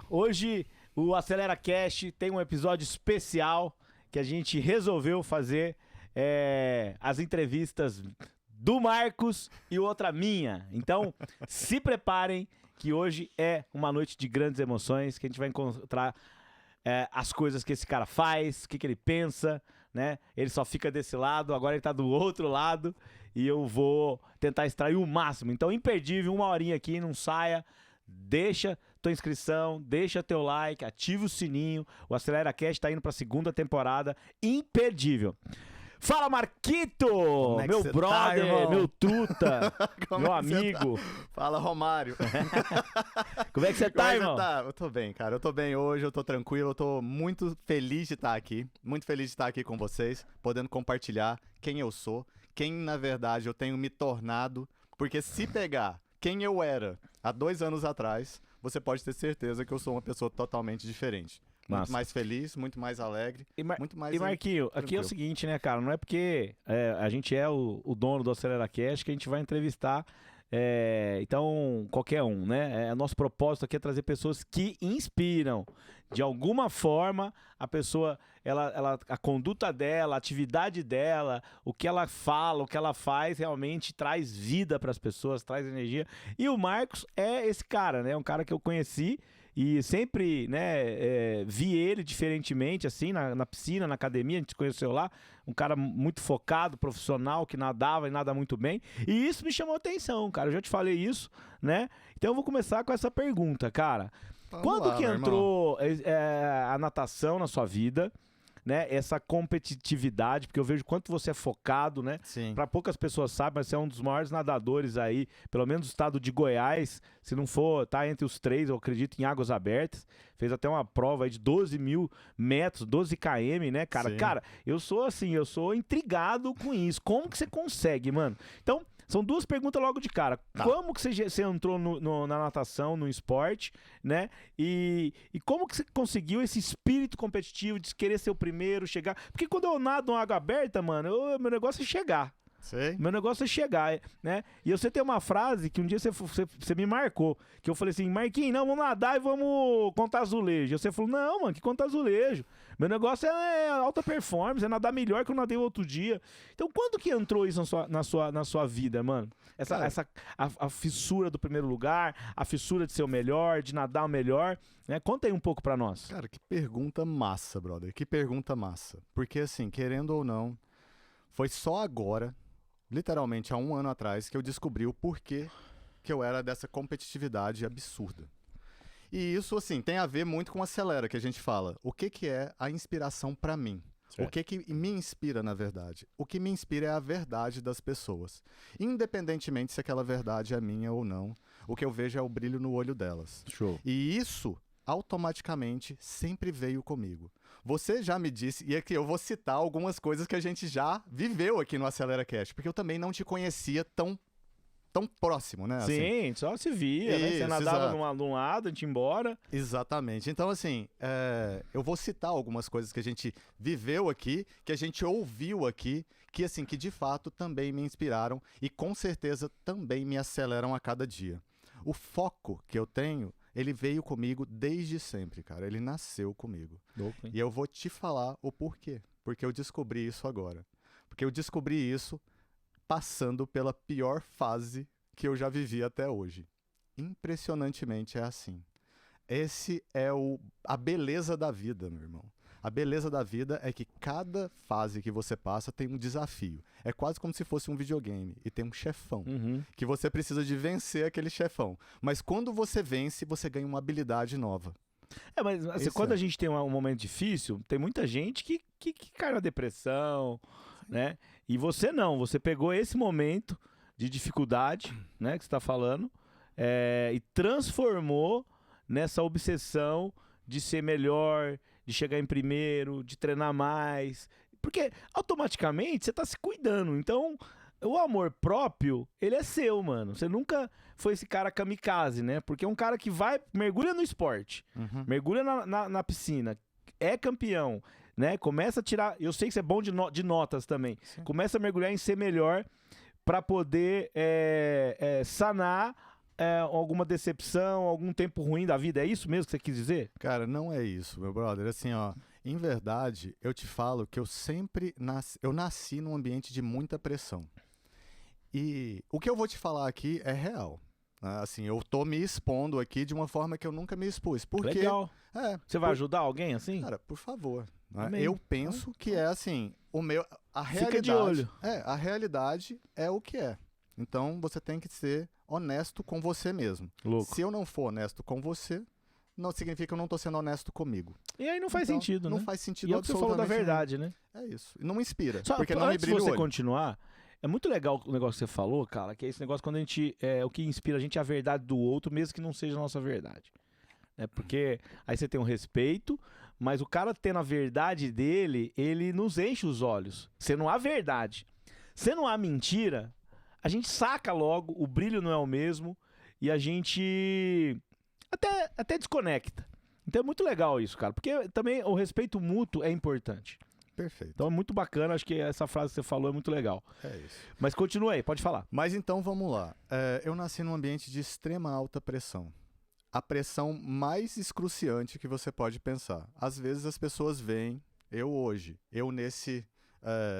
Hoje o Acelera Cast tem um episódio especial que a gente resolveu fazer as entrevistas do Marcos e outra minha. Então, se preparem que hoje é uma noite de grandes emoções, que a gente vai encontrar as coisas que esse cara faz, o que ele pensa, né? Ele só fica desse lado, agora ele tá do outro lado e eu vou tentar extrair o máximo. Então, imperdível, 1 horinha aqui, não saia. Deixa tua inscrição, deixa teu like, ativa o sininho. O Acelera Cast tá indo pra 2ª temporada. Imperdível. Fala, Marquito! Meu brother, tá, meu truta, meu amigo. Fala, Romário. Como é que você tá, irmão? Eu tô bem, cara. Eu tô bem hoje, eu tô tranquilo, eu tô muito feliz de estar aqui. Muito feliz de estar aqui com vocês, podendo compartilhar quem eu sou, quem, na verdade, eu tenho me tornado. Porque se pegar quem eu era há 2 anos atrás, você pode ter certeza que eu sou uma pessoa totalmente diferente. Muito mais feliz, muito mais alegre, muito mais... E Marquinho, aqui é o seguinte, né, cara? Não é porque a gente é o dono do Acelera Cast que a gente vai entrevistar então qualquer um, né? Nosso propósito aqui é trazer pessoas que inspiram. De alguma forma, a pessoa, a conduta dela, a atividade dela, o que ela fala, o que ela faz, realmente traz vida para as pessoas, traz energia. E o Marcos é esse cara, né? Um cara que eu conheci e sempre, né, vi ele diferentemente, assim, na piscina, na academia, a gente se conheceu lá. Um cara muito focado, profissional, que nadava e nada muito bem. E isso me chamou a atenção, cara. Eu já te falei isso, né? Então eu vou começar com essa pergunta, cara. Quando que entrou a natação na sua vida, né? Essa competitividade, porque eu vejo quanto você é focado, né? Para poucas pessoas sabem, mas você é um dos maiores nadadores aí, pelo menos do estado de Goiás, se não for, tá entre os 3, eu acredito, em águas abertas. Fez até uma prova aí de 12 mil metros, 12 km, né, cara? Sim. Cara, eu sou intrigado com isso. Como que você consegue, mano? Então, são 2 perguntas logo de cara. Tá. Como que você entrou na natação, no esporte, né? E como que você conseguiu esse espírito competitivo de querer ser o primeiro, chegar? Porque quando eu nado em água aberta, mano, meu negócio é chegar. Sei. Meu negócio é chegar, né? E você tem uma frase que um dia você me marcou, que eu falei assim, Marquinhos, não, vamos nadar e vamos contar azulejo. E você falou, não, mano, que contar azulejo? Meu negócio é alta performance, é nadar melhor que eu nadei outro dia. Então, quando que entrou isso na sua vida, mano? A fissura do primeiro lugar, a fissura de ser o melhor, de nadar o melhor, né? Conta aí um pouco pra nós. Cara, que pergunta massa, brother, que pergunta massa. Porque assim, querendo ou não, foi só agora, literalmente há 1 ano atrás, que eu descobri o porquê que eu era dessa competitividade absurda. E isso, assim, tem a ver muito com o Acelera, que a gente fala. O que é a inspiração pra mim? Certo. O que me inspira, na verdade? O que me inspira é a verdade das pessoas. Independentemente se aquela verdade é minha ou não, o que eu vejo é o brilho no olho delas. Show. E isso automaticamente sempre veio comigo. Você já me disse, e aqui eu vou citar algumas coisas que a gente já viveu aqui no Acelera Cast, porque eu também não te conhecia tão próximo, né? Sim, assim. Só se via, né? Você nadava num lado, a gente ia embora. Exatamente. Então, assim, eu vou citar algumas coisas que a gente viveu aqui, que a gente ouviu aqui, que, assim, que de fato também me inspiraram e com certeza também me aceleram a cada dia. O foco que eu tenho, ele veio comigo desde sempre, cara. Ele nasceu comigo. Louco, hein? E eu vou te falar o porquê. Porque eu descobri isso agora. Porque eu descobri isso passando pela pior fase que eu já vivi até hoje. Impressionantemente é assim. Esse é a beleza da vida, meu irmão. A beleza da vida é que cada fase que você passa tem um desafio. É quase como se fosse um videogame e tem um chefão. Que você precisa de vencer aquele chefão. Mas quando você vence, você ganha uma habilidade nova. Mas assim, quando a gente tem um momento difícil, tem muita gente que cai na depressão, né? E você não, você pegou esse momento de dificuldade, né, que você está falando, e transformou nessa obsessão de ser melhor, de chegar em primeiro, de treinar mais. Porque automaticamente você está se cuidando. Então, o amor próprio, ele é seu, mano. Você nunca foi esse cara kamikaze, né? Porque é um cara que mergulha no esporte, mergulha na piscina, é campeão, né? Começa a tirar... Eu sei que você é bom de notas também. Sim. Começa a mergulhar em ser melhor para poder sanar alguma decepção, algum tempo ruim da vida? É isso mesmo que você quis dizer? Cara, não é isso, meu brother. Assim, ó, em verdade, eu te falo que eu nasci num ambiente de muita pressão. E o que eu vou te falar aqui é real. Né? Assim, eu tô me expondo aqui de uma forma que eu nunca me expus. Porque, Legal. Você vai ajudar alguém assim? cara, por favor. Né? Amém. Eu penso que é assim, a Fica de realidade, olho. a realidade é o que é. Então você tem que ser honesto com você mesmo. Louco. Se eu não for honesto com você, não significa que eu não tô sendo honesto comigo. E aí não faz Então, sentido, não né? faz sentido E é o que você falou da absolutamente nenhum. verdade, né? É isso. E não me inspira, Só porque não me antes de brilha o você olho. continuar, é muito legal o negócio que você falou, cara, que é esse negócio quando a gente, o que inspira a gente é a verdade do outro, mesmo que não seja a nossa verdade. Porque aí você tem um respeito, mas o cara tendo a verdade dele, ele nos enche os olhos. Se não há verdade, se não há mentira, a gente saca logo, o brilho não é o mesmo e a gente até desconecta. Então é muito legal isso, cara, porque também o respeito mútuo é importante. Perfeito. Então é muito bacana, acho que essa frase que você falou é muito legal. É isso. Mas continua aí, pode falar. Mas então vamos lá. Eu nasci num ambiente de extrema alta pressão. A pressão mais excruciante que você pode pensar. Às vezes as pessoas veem, eu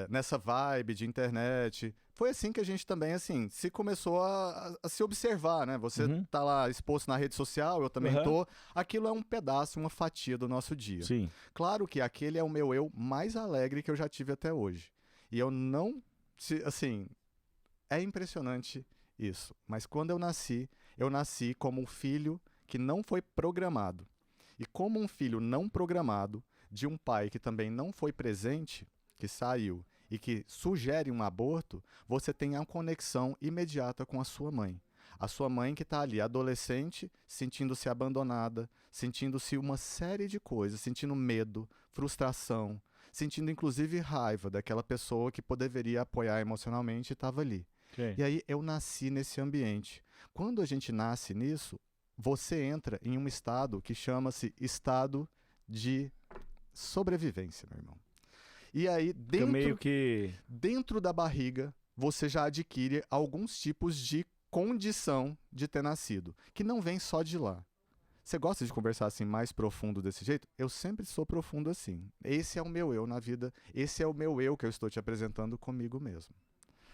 nessa vibe de internet. Foi assim que a gente também, assim, se começou a se observar, né? Você tá lá exposto na rede social, eu também tô. Aquilo é um pedaço, uma fatia do nosso dia. Sim. Claro que aquele é o meu eu mais alegre que eu já tive até hoje. E eu não, assim, é impressionante isso. Mas quando eu nasci como um filho que não foi programado. E como um filho não programado, de um pai que também não foi presente, que saiu e que sugere um aborto, você tem a conexão imediata com a sua mãe. A sua mãe que está ali, adolescente, sentindo-se abandonada, sentindo-se uma série de coisas, sentindo medo, frustração, sentindo inclusive raiva daquela pessoa que poderia apoiar emocionalmente e estava ali. Okay. E aí eu nasci nesse ambiente. Quando a gente nasce nisso, você entra em um estado que chama-se estado de sobrevivência, meu irmão. E aí, dentro da barriga, você já adquire alguns tipos de condição de ter nascido, que não vem só de lá. Você gosta de conversar assim mais profundo desse jeito? Eu sempre sou profundo assim. Esse é o meu eu na vida, esse é o meu eu que eu estou te apresentando comigo mesmo.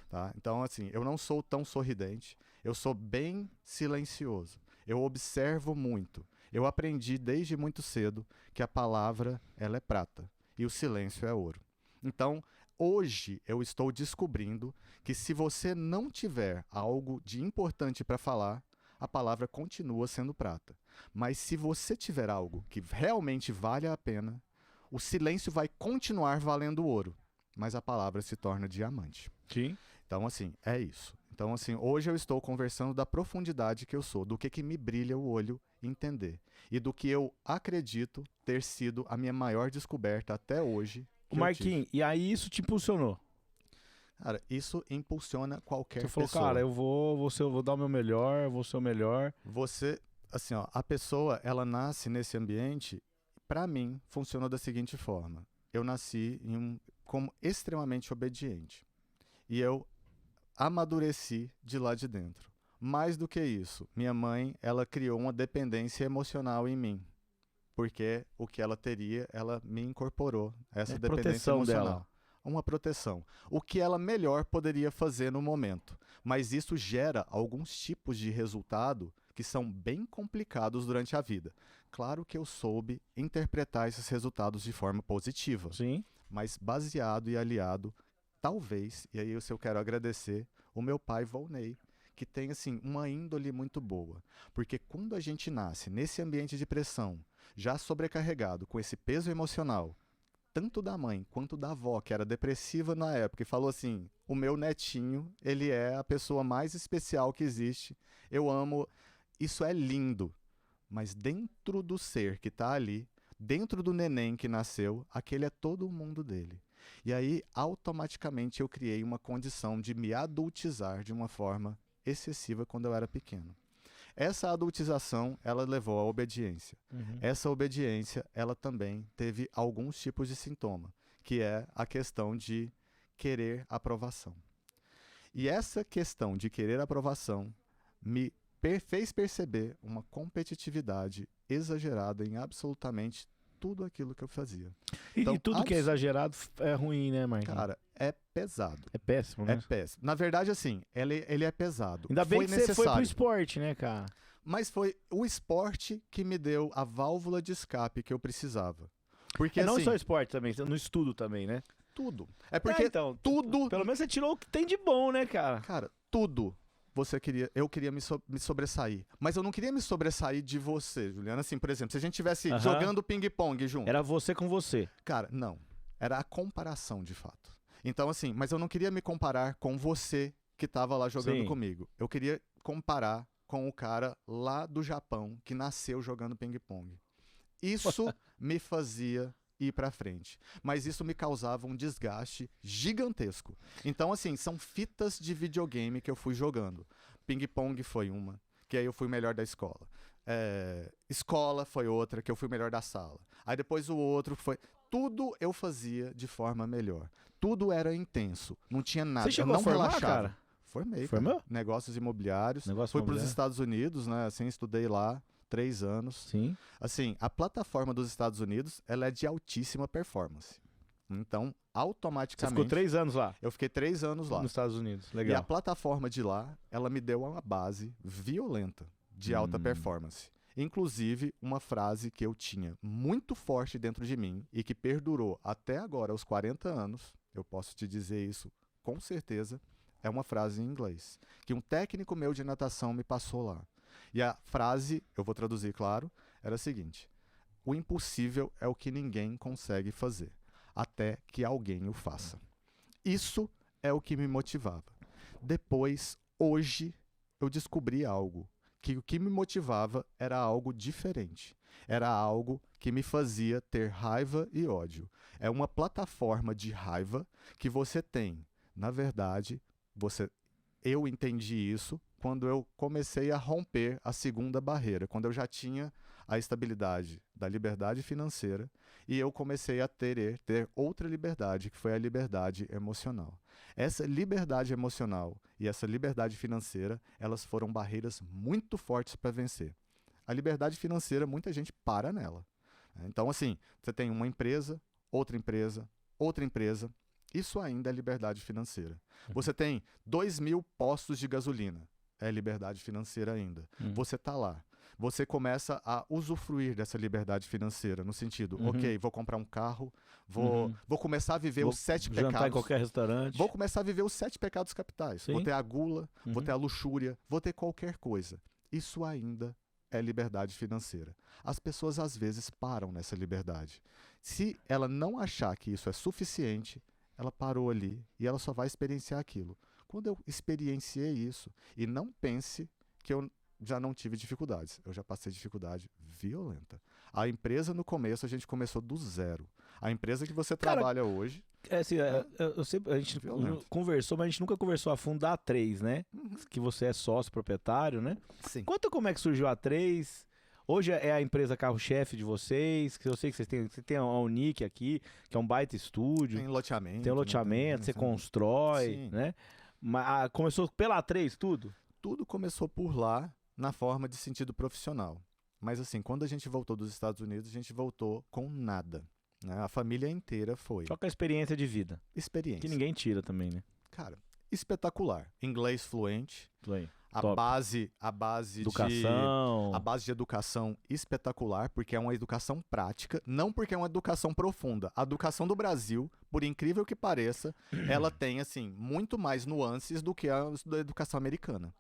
Tá? Então, assim, eu não sou tão sorridente, eu sou bem silencioso. Eu observo muito. Eu aprendi desde muito cedo que a palavra ela é prata e o silêncio é ouro. Então, hoje eu estou descobrindo que se você não tiver algo de importante para falar, a palavra continua sendo prata. Mas se você tiver algo que realmente vale a pena, o silêncio vai continuar valendo ouro, mas a palavra se torna diamante. Sim. Então, assim, é isso. Então, assim, hoje eu estou conversando da profundidade que eu sou, do que me brilha o olho entender. E do que eu acredito ter sido a minha maior descoberta até hoje. Marquinhos, e aí isso te impulsionou? Cara, isso impulsiona qualquer pessoa. Você falou, cara, eu vou dar o meu melhor, vou ser o melhor. Você, assim, ó, a pessoa, ela nasce nesse ambiente, pra mim, funcionou da seguinte forma. Eu nasci como extremamente obediente. E eu amadureci de lá de dentro. Mais do que isso, minha mãe, ela criou uma dependência emocional em mim. Porque o que ela teria, ela me incorporou, essa dependência emocional. Dela. Uma proteção. O que ela melhor poderia fazer no momento. Mas isso gera alguns tipos de resultado que são bem complicados durante a vida. Claro que eu soube interpretar esses resultados de forma positiva. Sim. Mas baseado e aliado, talvez, e aí eu quero agradecer, o meu pai Volney, que tem assim uma índole muito boa. Porque quando a gente nasce nesse ambiente de pressão, já sobrecarregado com esse peso emocional, tanto da mãe quanto da avó, que era depressiva na época, e falou assim, o meu netinho, ele é a pessoa mais especial que existe, eu amo, isso é lindo. Mas dentro do ser que está ali, dentro do neném que nasceu, aquele é todo o mundo dele. E aí, automaticamente, eu criei uma condição de me adultizar de uma forma excessiva quando eu era pequeno. Essa adultização, ela levou à obediência. Essa obediência, ela também teve alguns tipos de sintoma, que é a questão de querer aprovação. E essa questão de querer aprovação me fez perceber uma competitividade exagerada em absolutamente tudo aquilo que eu fazia. E Então, tudo que é exagerado é ruim, né, Marquinhos? Cara, é pesado. É péssimo, É né? péssimo. Na verdade, assim, ele é pesado. Ainda bem Foi que você foi pro necessário. esporte, né, cara? Mas foi o esporte que me deu a válvula de escape que eu precisava. Porque, Não assim, só esporte também, no estudo também, né? tudo. É porque então, tudo... pelo menos você tirou o que tem de bom, né, cara? Cara, tudo eu queria me sobressair. Mas eu não queria me sobressair de você, Juliana. Assim, por exemplo, se a gente estivesse Aham. jogando ping-pong junto. Era você com você. Cara, não. Era a comparação, de fato. Então, assim, mas eu não queria me comparar com você que tava lá jogando Sim. comigo. Eu queria comparar com o cara lá do Japão que nasceu jogando ping-pong. Isso me fazia ir pra frente. Mas isso me causava um desgaste gigantesco. Então, assim, são fitas de videogame que eu fui jogando. Ping-pong foi uma, que aí eu fui o melhor da escola. Escola foi outra, que eu fui o melhor da sala. Aí depois o outro foi... Tudo eu fazia de forma melhor. Tudo era intenso. Não tinha nada. Você chegou eu não a formar, relaxava. cara? Formei, Formou? cara. Negócios imobiliários. Negócio Fui para os imobiliário. Estados Unidos, né? Assim, estudei lá 3 anos. Sim. Assim, a plataforma dos Estados Unidos, ela é de altíssima performance. Então, Você automaticamente... ficou 3 anos lá, Eu fiquei 3 anos lá. nos Estados Unidos. E a Legal. plataforma de lá, ela me deu uma base violenta de alta performance. Inclusive, uma frase que eu tinha muito forte dentro de mim e que perdurou até agora, aos 40 anos, eu posso te dizer isso com certeza, é uma frase em inglês, que um técnico meu de natação me passou lá. E a frase, eu vou traduzir, claro, era a seguinte: o impossível é o que ninguém consegue fazer, até que alguém o faça. Isso é o que me motivava. Depois, hoje, eu descobri algo, que o que me motivava era algo diferente. Era algo que me fazia ter raiva e ódio. É uma plataforma de raiva que você tem. Na verdade, eu entendi isso quando eu comecei a romper a segunda barreira, quando eu já tinha a estabilidade da liberdade financeira e eu comecei a ter outra liberdade, que foi a liberdade emocional. Essa liberdade emocional e essa liberdade financeira, elas foram barreiras muito fortes para vencer. A liberdade financeira, muita gente para nela. Então, assim, você tem uma empresa, outra empresa, outra empresa. Isso ainda é liberdade financeira. Você tem 2.000 postos de gasolina. É liberdade financeira ainda. Você está lá. Você começa a usufruir dessa liberdade financeira, no sentido, ok, vou comprar um carro, vou começar a viver os 7 jantar pecados. em qualquer restaurante. Vou começar a viver os 7 pecados capitais. Sim. Vou ter a gula, vou ter a luxúria, vou ter qualquer coisa. Isso ainda é liberdade financeira. As pessoas às vezes param nessa liberdade. Se ela não achar que isso é suficiente, ela parou ali e ela só vai experienciar aquilo. Quando eu experienciei isso, e não pense que eu já não tive dificuldades. Eu já passei dificuldade violenta. A empresa, no começo, a gente começou do zero. A empresa que você trabalha hoje... Assim, a gente violento. conversou, mas a gente nunca conversou a fundo da A3, né? Que você é sócio proprietário, né? Sim. Conta como é que surgiu a A3. Hoje é a empresa carro-chefe de vocês, que eu sei que você tem a Unique aqui, que é um baita estúdio. Tem loteamento. Tem loteamento, você constrói, Sim. né? Mas começou pela A3 tudo? Tudo começou por lá, na forma de sentido profissional. Mas assim, quando a gente voltou dos Estados Unidos, a gente voltou com nada. Né? A família inteira foi. Só com a experiência de vida. Experiência. Que ninguém tira também, né? Cara, espetacular. Inglês fluente. Tudo aí. A Top. base Educação. a base de educação espetacular, porque é uma educação prática, não porque é uma educação profunda. A educação do Brasil, por incrível que pareça, ela tem assim muito mais nuances do que a da educação americana.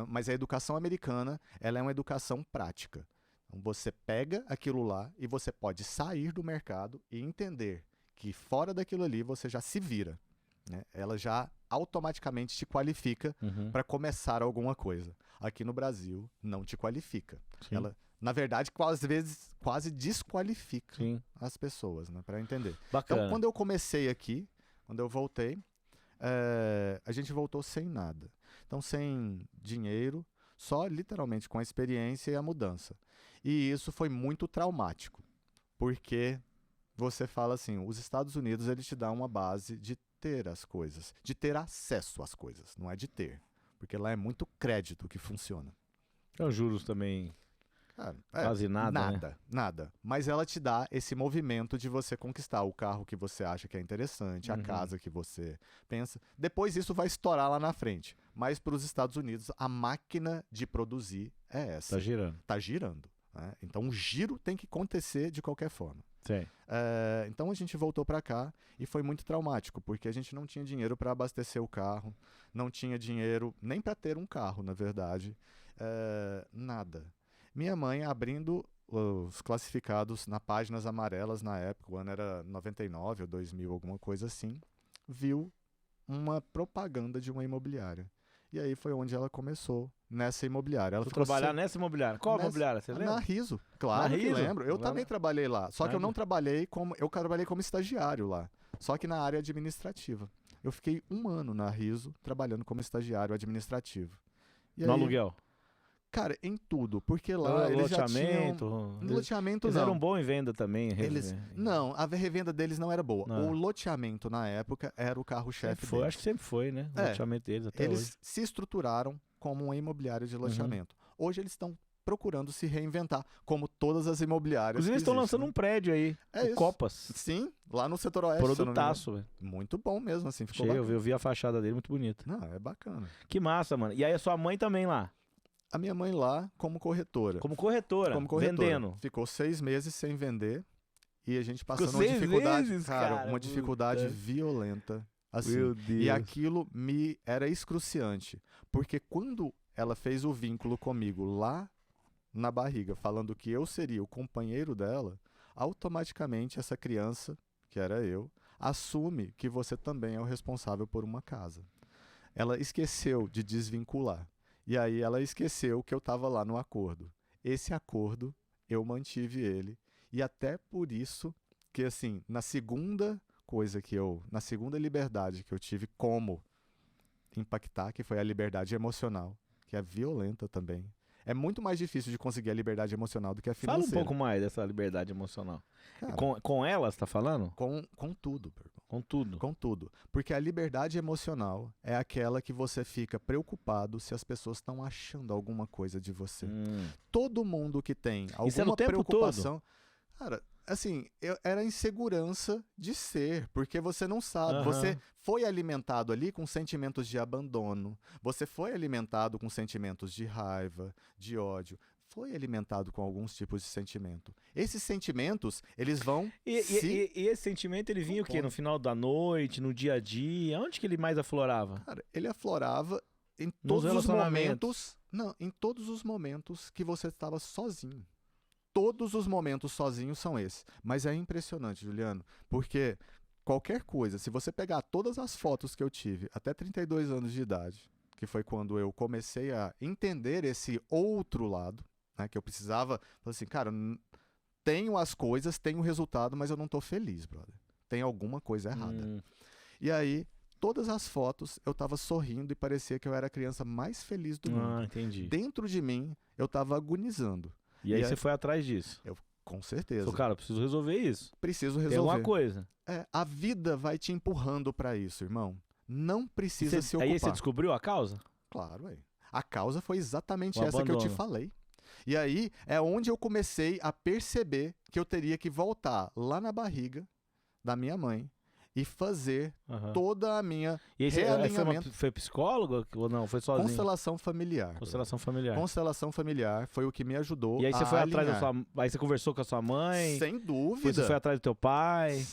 Mas a educação americana, ela é uma educação prática. Então você pega aquilo lá e você pode sair do mercado e entender que fora daquilo ali você já se vira. Né? Ela já automaticamente te qualifica para começar alguma coisa. Aqui no Brasil, não te qualifica. Sim. Ela, na verdade, às vezes quase desqualifica Sim. as pessoas, né? Para entender. Bacana. Então, quando eu comecei aqui, quando eu voltei, a gente voltou sem nada. Então, sem dinheiro, só literalmente com a experiência e a mudança. E isso foi muito traumático, porque você fala assim, os Estados Unidos, ele te dá uma base de ter as coisas, de ter acesso às coisas, não é de ter, porque lá é muito crédito que funciona. Os juros também, Cara, quase nada, né? Nada. Mas ela te dá esse movimento de você conquistar o carro que você acha que é interessante, a casa que você pensa. Depois isso vai estourar lá na frente. Mas para os Estados Unidos, a máquina de produzir é essa. Tá girando. Tá girando. Né? Então o giro tem que acontecer de qualquer forma. Sim. Então a gente voltou para cá e foi muito traumático, porque a gente não tinha dinheiro para abastecer o carro, não tinha dinheiro nem para ter um carro, na verdade. Nada. Minha mãe abrindo os classificados na páginas amarelas na época, o ano era 99 ou 2000, alguma coisa assim, viu uma propaganda de uma imobiliária. E aí foi onde ela começou, nessa imobiliária. Ela ficou trabalhar nessa imobiliária. Qual imobiliária, você lembra? Na Riso, claro Na que Riso? lembro. Eu também trabalhei lá, só que eu não trabalhei eu trabalhei como estagiário lá, só que na área administrativa. Eu fiquei 1 ano na Riso, trabalhando como estagiário administrativo. E No aí, aluguel? cara, em tudo, porque lá eles já tinham... No loteamento eles não. eram bons em venda também. Não, a revenda deles não era boa. Não. O loteamento, na época, era o carro-chefe deles. Acho que sempre foi, né? O loteamento deles até eles hoje. se estruturaram como uma imobiliária de loteamento. Hoje eles estão procurando se reinventar, como todas as imobiliárias. Inclusive, eles estão lançando um prédio aí, o isso. Copas. Sim, lá no setor oeste. Produtaço, velho. Muito bom mesmo, assim, ficou Cheio, bacana. eu vi a fachada dele, muito bonita. Não, é bacana. Que massa, mano. E aí a sua mãe também lá? A minha mãe lá como corretora. Como corretora, vendendo. Ficou 6 meses sem vender e a gente passando Ficou uma 6 dificuldade, meses, cara, uma dificuldade violenta, assim. Meu Deus. E aquilo me era excruciante, porque quando ela fez o vínculo comigo lá na barriga, falando que eu seria o companheiro dela, automaticamente essa criança, que era eu, assume que você também é o responsável por uma casa. Ela esqueceu de desvincular. E aí ela esqueceu que eu estava lá no acordo. Esse acordo, eu mantive ele. E até por isso que, assim, na segunda liberdade que eu tive como impactar, que foi a liberdade emocional, que é violenta também. É muito mais difícil de conseguir a liberdade emocional do que a financeira. Fala um pouco mais dessa liberdade emocional. Cara, com ela, você tá falando? Com tudo, Bergão. Com tudo. Com tudo. Porque a liberdade emocional é aquela que você fica preocupado se as pessoas estão achando alguma coisa de você. Todo mundo que tem alguma preocupação... Cara, assim, era a insegurança de ser, porque você não sabe. Você foi alimentado ali com sentimentos de abandono, você foi alimentado com sentimentos de raiva, de ódio, foi alimentado com alguns tipos de sentimento. Esses sentimentos, eles vão E esse sentimento, ele vinha o quê? No final da noite, no dia a dia? Onde que ele mais aflorava? Cara, ele aflorava em todos os momentos... Não, em todos os momentos que você estava sozinho. Todos os momentos sozinhos são esses. Mas é impressionante, Juliano, porque qualquer coisa, se você pegar todas as fotos que eu tive até 32 anos de idade, que foi quando eu comecei a entender esse outro lado, né, que eu precisava, assim, cara, tenho as coisas, tenho o resultado, mas eu não tô feliz, brother. Tem alguma coisa errada. E aí, todas as fotos, eu tava sorrindo e parecia que eu era a criança mais feliz do mundo. Entendi. Dentro de mim, eu tava agonizando. E aí você foi atrás disso? Com certeza. Falei, cara, eu preciso resolver isso. Preciso resolver. Tem alguma coisa. A vida vai te empurrando pra isso, irmão. Não precisa se ocupar. Aí você descobriu a causa? Claro, aí. A causa foi exatamente O essa abandono. que eu te falei. E aí é onde eu comecei a perceber que eu teria que voltar lá na barriga da minha mãe e fazer toda a minha realinhamento. Foi psicólogo ou não? Foi sozinho? Constelação familiar. Constelação familiar. Constelação familiar foi o que me ajudou. E aí você foi alinhar. atrás da sua... Aí você conversou com a sua mãe? Sem dúvida. Você foi atrás do teu pai?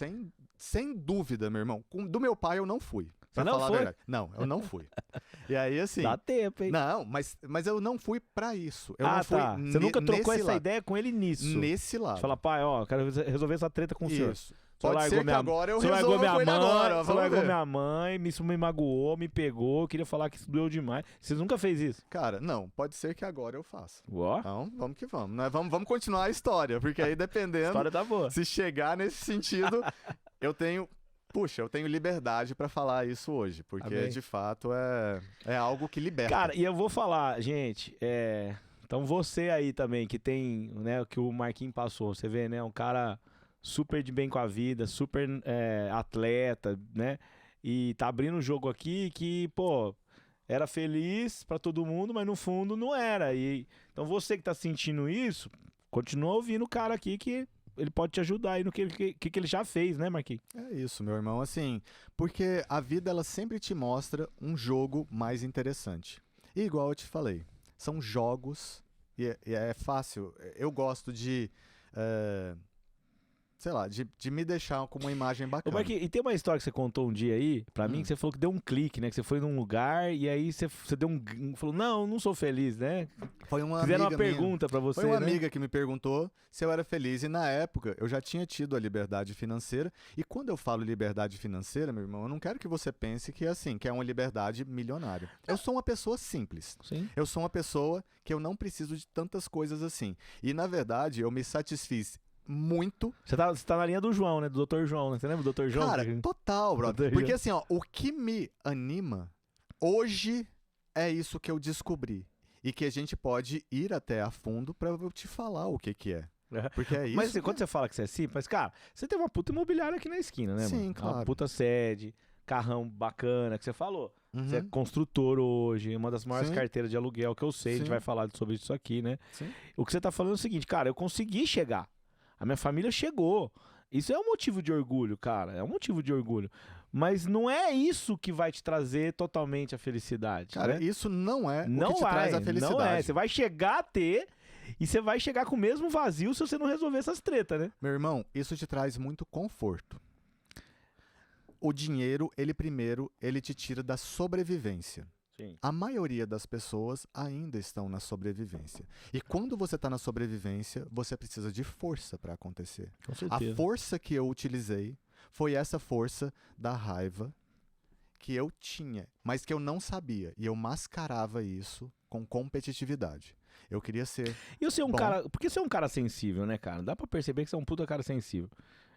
Sem dúvida, meu irmão. Do meu pai eu não fui. Você não falar foi? A verdade. Não, eu não fui. E aí, assim... Dá tempo, hein? Não, mas eu não fui pra isso. Eu não fui tá. Você nunca trocou essa ideia com ele nisso? Nesse lado. Você fala, pai, ó, quero resolver essa treta com o senhor. Isso. Pode ser que agora eu resolva com ele agora. Você largou minha mãe, isso me magoou, me pegou, queria falar que isso doeu demais. Você nunca fez isso? Cara, não. Pode ser que agora eu faça. Uó. Então, vamos que vamos. Né? Vamos continuar a história, porque aí dependendo... A história tá boa. Se chegar nesse sentido, eu tenho liberdade pra falar isso hoje, porque de fato é algo que liberta. Cara, e eu vou falar, gente, então você aí também, que tem, né, o que o Marquinhos passou, você vê, né, um cara super de bem com a vida, super atleta, né, e tá abrindo um jogo aqui que, pô, era feliz pra todo mundo, mas no fundo não era. Então você que tá sentindo isso, continua ouvindo o cara aqui que ele pode te ajudar aí no que ele já fez, né, Marquinhos? É isso, meu irmão, assim, porque a vida ela sempre te mostra um jogo mais interessante. E igual eu te falei, são jogos e é fácil. Eu gosto de, sei lá, de me deixar com uma imagem Ô, bacana. Marquinhos, e tem uma história que você contou um dia aí, pra mim, que você falou que deu um clique, né? Que você foi num lugar e aí você deu falou, não sou feliz, né? Foi uma Fizeram amiga uma pergunta pra você, Foi uma né? amiga que me perguntou se eu era feliz. E na época eu já tinha tido a liberdade financeira. E quando eu falo liberdade financeira, meu irmão, eu não quero que você pense que é assim, que é uma liberdade milionária. Eu sou uma pessoa simples. Sim. Eu sou uma pessoa que eu não preciso de tantas coisas assim. E na verdade eu me satisfiz muito. Você tá na linha do João, né? Do Dr. João, né? Você lembra do Dr. João? Cara, total, brother. Dr. Porque João. assim, ó, o que me anima hoje é isso que eu descobri. E que a gente pode ir até a fundo pra eu te falar o que que é. Porque é isso. Mas assim, quando você fala que você é simples, mas, cara, você tem uma puta imobiliária aqui na esquina, né, Sim, mano? claro. Uma puta sede, carrão bacana, que você falou. Você é Uhum. construtor hoje, uma das maiores Sim. carteiras de aluguel que eu sei, a gente Sim. vai falar sobre isso aqui, né? Sim. O que você tá falando é o seguinte, cara, eu consegui chegar. A minha família chegou. Isso é um motivo de orgulho, cara. É um motivo de orgulho. Mas não é isso que vai te trazer totalmente a felicidade. Cara, né? isso não é Não o que te traz a felicidade. Não é. Você vai chegar a ter e você vai chegar com o mesmo vazio se você não resolver essas tretas, né? Meu irmão, isso te traz muito conforto. O dinheiro, ele te tira da sobrevivência. Sim. A maioria das pessoas ainda estão na sobrevivência. E quando você está na sobrevivência, você precisa de força para acontecer. Com A certeza. força que eu utilizei foi essa força da raiva que eu tinha, mas que eu não sabia. E eu mascarava isso com competitividade. Eu queria ser. E você é um Bom. cara. Porque você é um cara sensível, né, cara? Dá pra perceber que você é um puta cara sensível.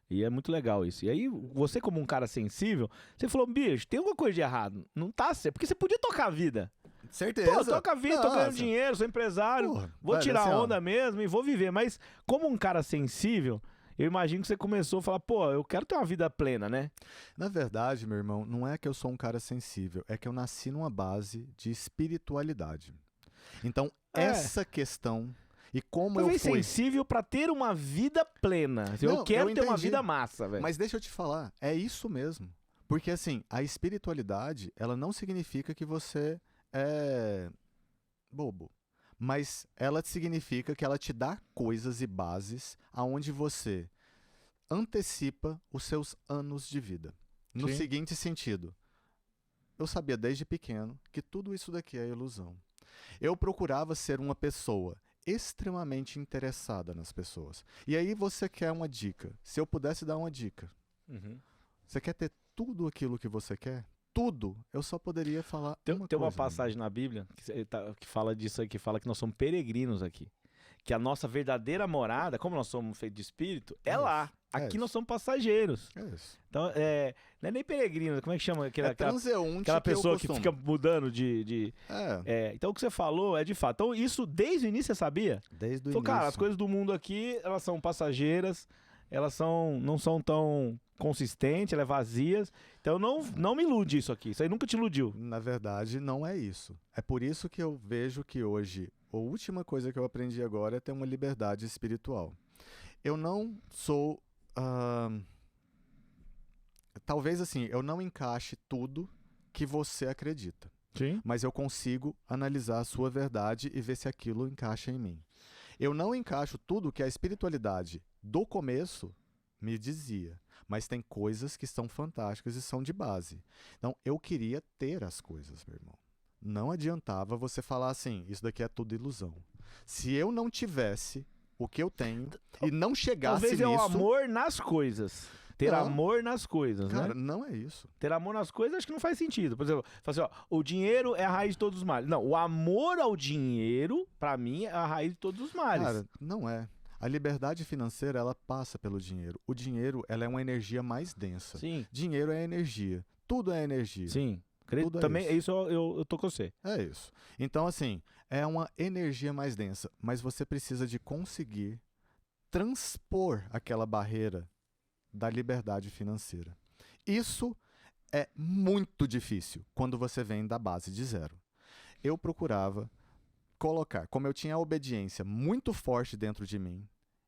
E é muito legal isso. E aí, você, como um cara sensível, você falou, bicho, tem alguma coisa de errado. Não tá certo. Porque você podia tocar a vida. Certeza. Pô, toca a vida, tô ganhando Nossa. dinheiro, sou empresário, Porra, vou velho, tirar assim, ó, onda mesmo e vou viver. Mas, como um cara sensível, eu imagino que você começou a falar, pô, eu quero ter uma vida plena, né? Na verdade, meu irmão, não é que eu sou um cara sensível, é que eu nasci numa base de espiritualidade. Então, essa questão e como eu Talvez fui. sensível pra ter uma vida plena. Assim, Não, eu quero eu ter uma entendi. vida massa, velho. Mas deixa eu te falar, é isso mesmo. Porque assim, a espiritualidade, ela não significa que você é bobo. Mas ela significa que ela te dá coisas e bases aonde você antecipa os seus anos de vida. No Sim. seguinte sentido, eu sabia desde pequeno que tudo isso daqui é ilusão. Eu procurava ser uma pessoa extremamente interessada nas pessoas. E aí você quer uma dica. Se eu pudesse dar uma dica, Uhum. você quer ter tudo aquilo que você quer? Tudo. Eu só poderia falar Tem uma uma coisa. passagem na Bíblia que fala disso aqui, fala que nós somos peregrinos aqui. Que a nossa verdadeira morada, como nós somos feitos de espírito, é lá. Aqui isso. nós somos passageiros. É isso. Então, não é nem peregrino, como é que chama? É transeunte Aquela que eu pessoa que costumo. fica mudando de. É, Então, o que você falou é de fato. Então, isso desde o início você sabia? desde o Falou, cara, as início. coisas do mundo aqui, elas são passageiras, elas não são tão consistentes, elas é vazias. Então, não me ilude isso aqui. Isso aí nunca te iludiu. Na verdade, não é isso. É por isso que eu vejo que hoje, a última coisa que eu aprendi agora é ter uma liberdade espiritual. Eu não sou... talvez assim, eu não encaixe tudo que você acredita. Sim. Mas eu consigo analisar a sua verdade e ver se aquilo encaixa em mim. Eu não encaixo tudo que a espiritualidade do começo me dizia, mas tem coisas que são fantásticas e são de base. Então, eu queria ter as coisas, meu irmão. Não adiantava você falar assim, isso daqui é tudo ilusão. Se eu não tivesse o que eu tenho e não chegasse Talvez é o nisso... amor nas coisas. Ter Não. amor nas coisas, Cara, né? não é isso. Ter amor nas coisas acho que não faz sentido. Por exemplo, fala assim, ó, o dinheiro é a raiz de todos os males. Não, o amor ao dinheiro, pra mim, é a raiz de todos os males. Cara, não é. A liberdade financeira, ela passa pelo dinheiro. O dinheiro, ela é uma energia mais densa. Sim, Dinheiro é energia. Tudo é energia. sim. Acredito, Tudo é também, isso. isso eu tô com você. É isso. Então, assim, é uma energia mais densa, mas você precisa de conseguir transpor aquela barreira da liberdade financeira. Isso é muito difícil quando você vem da base de zero. eu procurava colocar, como eu tinha a obediência muito forte dentro de mim,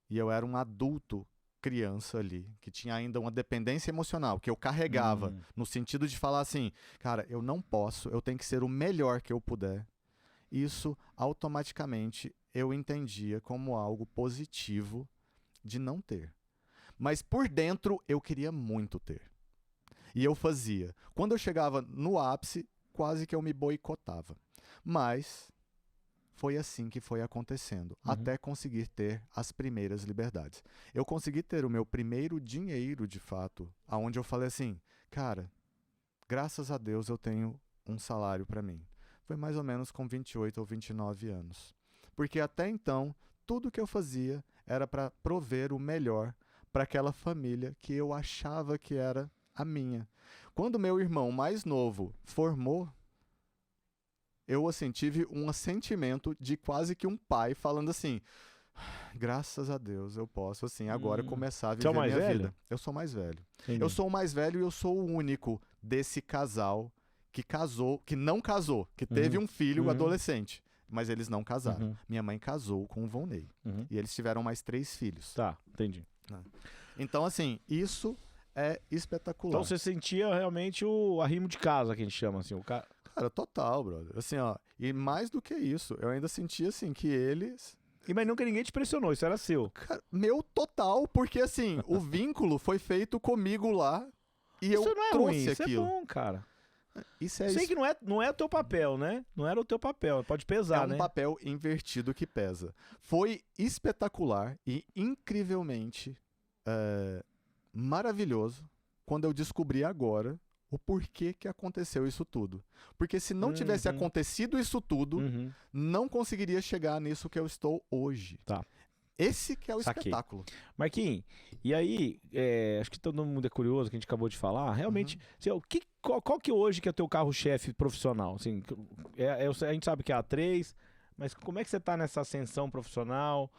e eu era um adulto criança ali, que tinha ainda uma dependência emocional, que eu carregava, no sentido de falar assim, cara, eu não posso, eu tenho que ser o melhor que eu puder. Isso, automaticamente, eu entendia como algo positivo de não ter. Mas por dentro, eu queria muito ter. E eu fazia. Quando eu chegava no ápice, quase que eu me boicotava. Mas foi assim que foi acontecendo, até conseguir ter as primeiras liberdades. Eu consegui ter o meu primeiro dinheiro, de fato, aonde eu falei assim, cara, graças a Deus eu tenho um salário para mim. Foi mais ou menos com 28 ou 29 anos. Porque até então, tudo que eu fazia era para prover o melhor para aquela família que eu achava que era a minha. Quando meu irmão mais novo formou, eu, assim, tive um sentimento de quase que um pai falando assim, graças a Deus eu posso, assim, agora começar a viver mais minha velho? vida. Eu sou mais velho. Entendi. Eu sou o mais velho e eu sou o único desse casal que casou, que não casou, que teve um filho adolescente, mas eles não casaram. Minha mãe casou com o Volney. E eles tiveram mais 3 filhos. Tá, entendi. Então, assim, isso é espetacular. Então você sentia realmente o arrimo de casa, que a gente chama assim, o cara... Cara, total, brother. Assim, ó, e mais do que isso, eu ainda sentia, assim, que eles... Mas nunca ninguém te pressionou, isso era seu. Cara, meu total, porque, assim, o vínculo foi feito comigo lá e Isso eu não é trouxe ruim, isso aquilo. é bom, cara. Isso é Sei que não é o teu papel, né? Não era o teu papel, pode pesar, né? um papel invertido que pesa. Foi espetacular e incrivelmente maravilhoso quando eu descobri agora o porquê que aconteceu isso tudo. Porque se não tivesse acontecido isso tudo, não conseguiria chegar nisso que eu estou hoje. Tá. Esse que é o Saquei. espetáculo. Marquinhos, e aí, acho que todo mundo é curioso, que a gente acabou de falar, realmente, assim, qual que hoje que é o teu carro-chefe profissional? Assim, a gente sabe que é a A3, mas como é que você está nessa ascensão profissional?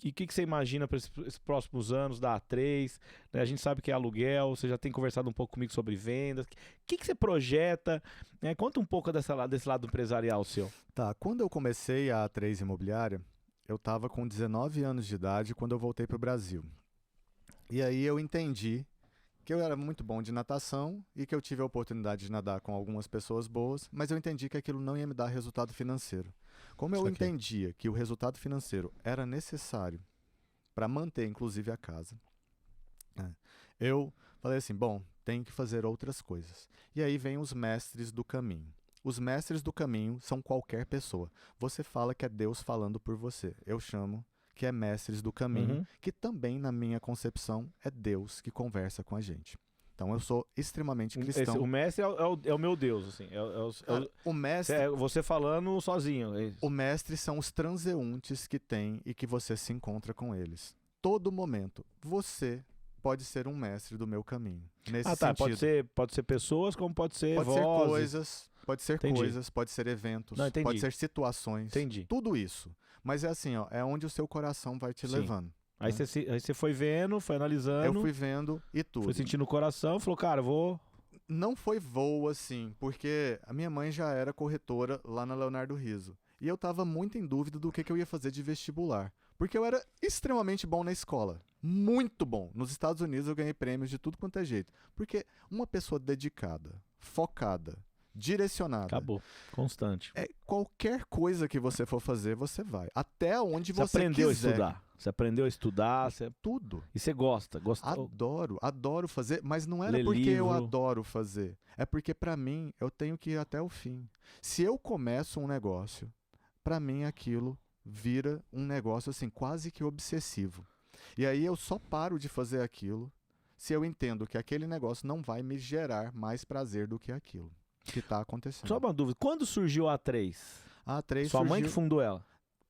E o que você imagina para esses próximos anos da A3? Né? A gente sabe que é aluguel, você já tem conversado um pouco comigo sobre vendas. O que você projeta? Né? Conta um pouco desse lado empresarial seu. Tá, quando eu comecei a A3 Imobiliária, eu estava com 19 anos de idade quando eu voltei para o Brasil. E aí eu entendi que eu era muito bom de natação e que eu tive a oportunidade de nadar com algumas pessoas boas, mas eu entendi que aquilo não ia me dar resultado financeiro. Como eu entendia que o resultado financeiro era necessário para manter, inclusive, a casa, eu falei assim, bom, tem que fazer outras coisas. E aí vem os mestres do caminho. Os mestres do caminho são qualquer pessoa. Você fala que é Deus falando por você. Eu chamo que é mestres do caminho, que também, na minha concepção, é Deus que conversa com a gente. Então, eu sou extremamente cristão. O mestre é o meu Deus, assim. O mestre... você falando sozinho. O mestre são os transeuntes que tem e que você se encontra com eles. Todo momento, você pode ser um mestre do meu caminho. Nesse sentido. Pode ser pessoas, como pode ser Pode vozes. ser coisas, pode ser coisas, pode ser eventos, pode ser situações. Entendi. Tudo isso. Mas é assim, ó, é onde o seu coração vai te levando. Aí você foi vendo, foi analisando. Eu fui vendo e tudo. Foi sentindo o coração, falou, cara, eu vou... Não foi voo assim, porque a minha mãe já era corretora lá na Leonardo Rizzo. E eu tava muito em dúvida do que eu ia fazer de vestibular. Porque eu era extremamente bom na escola. Muito bom. Nos Estados Unidos eu ganhei prêmios de tudo quanto é jeito. Porque uma pessoa dedicada, focada, direcionada. Acabou. Constante. Qualquer coisa que você for fazer, você vai. Até onde você aprendeu quiser. A estudar. Você aprendeu a estudar. Tudo. E você gosta. Adoro fazer. Mas não era Ler porque livro. eu adoro fazer. É porque, pra mim, eu tenho que ir até o fim. Se eu começo um negócio, pra mim aquilo vira um negócio assim, quase que obsessivo. E aí eu só paro de fazer aquilo se eu entendo que aquele negócio não vai me gerar mais prazer do que aquilo que está acontecendo. Só uma dúvida, quando surgiu a A3? A A3 Sua mãe que fundou ela?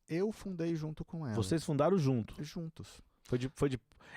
Eu fundei junto com ela. Vocês fundaram junto? Juntos.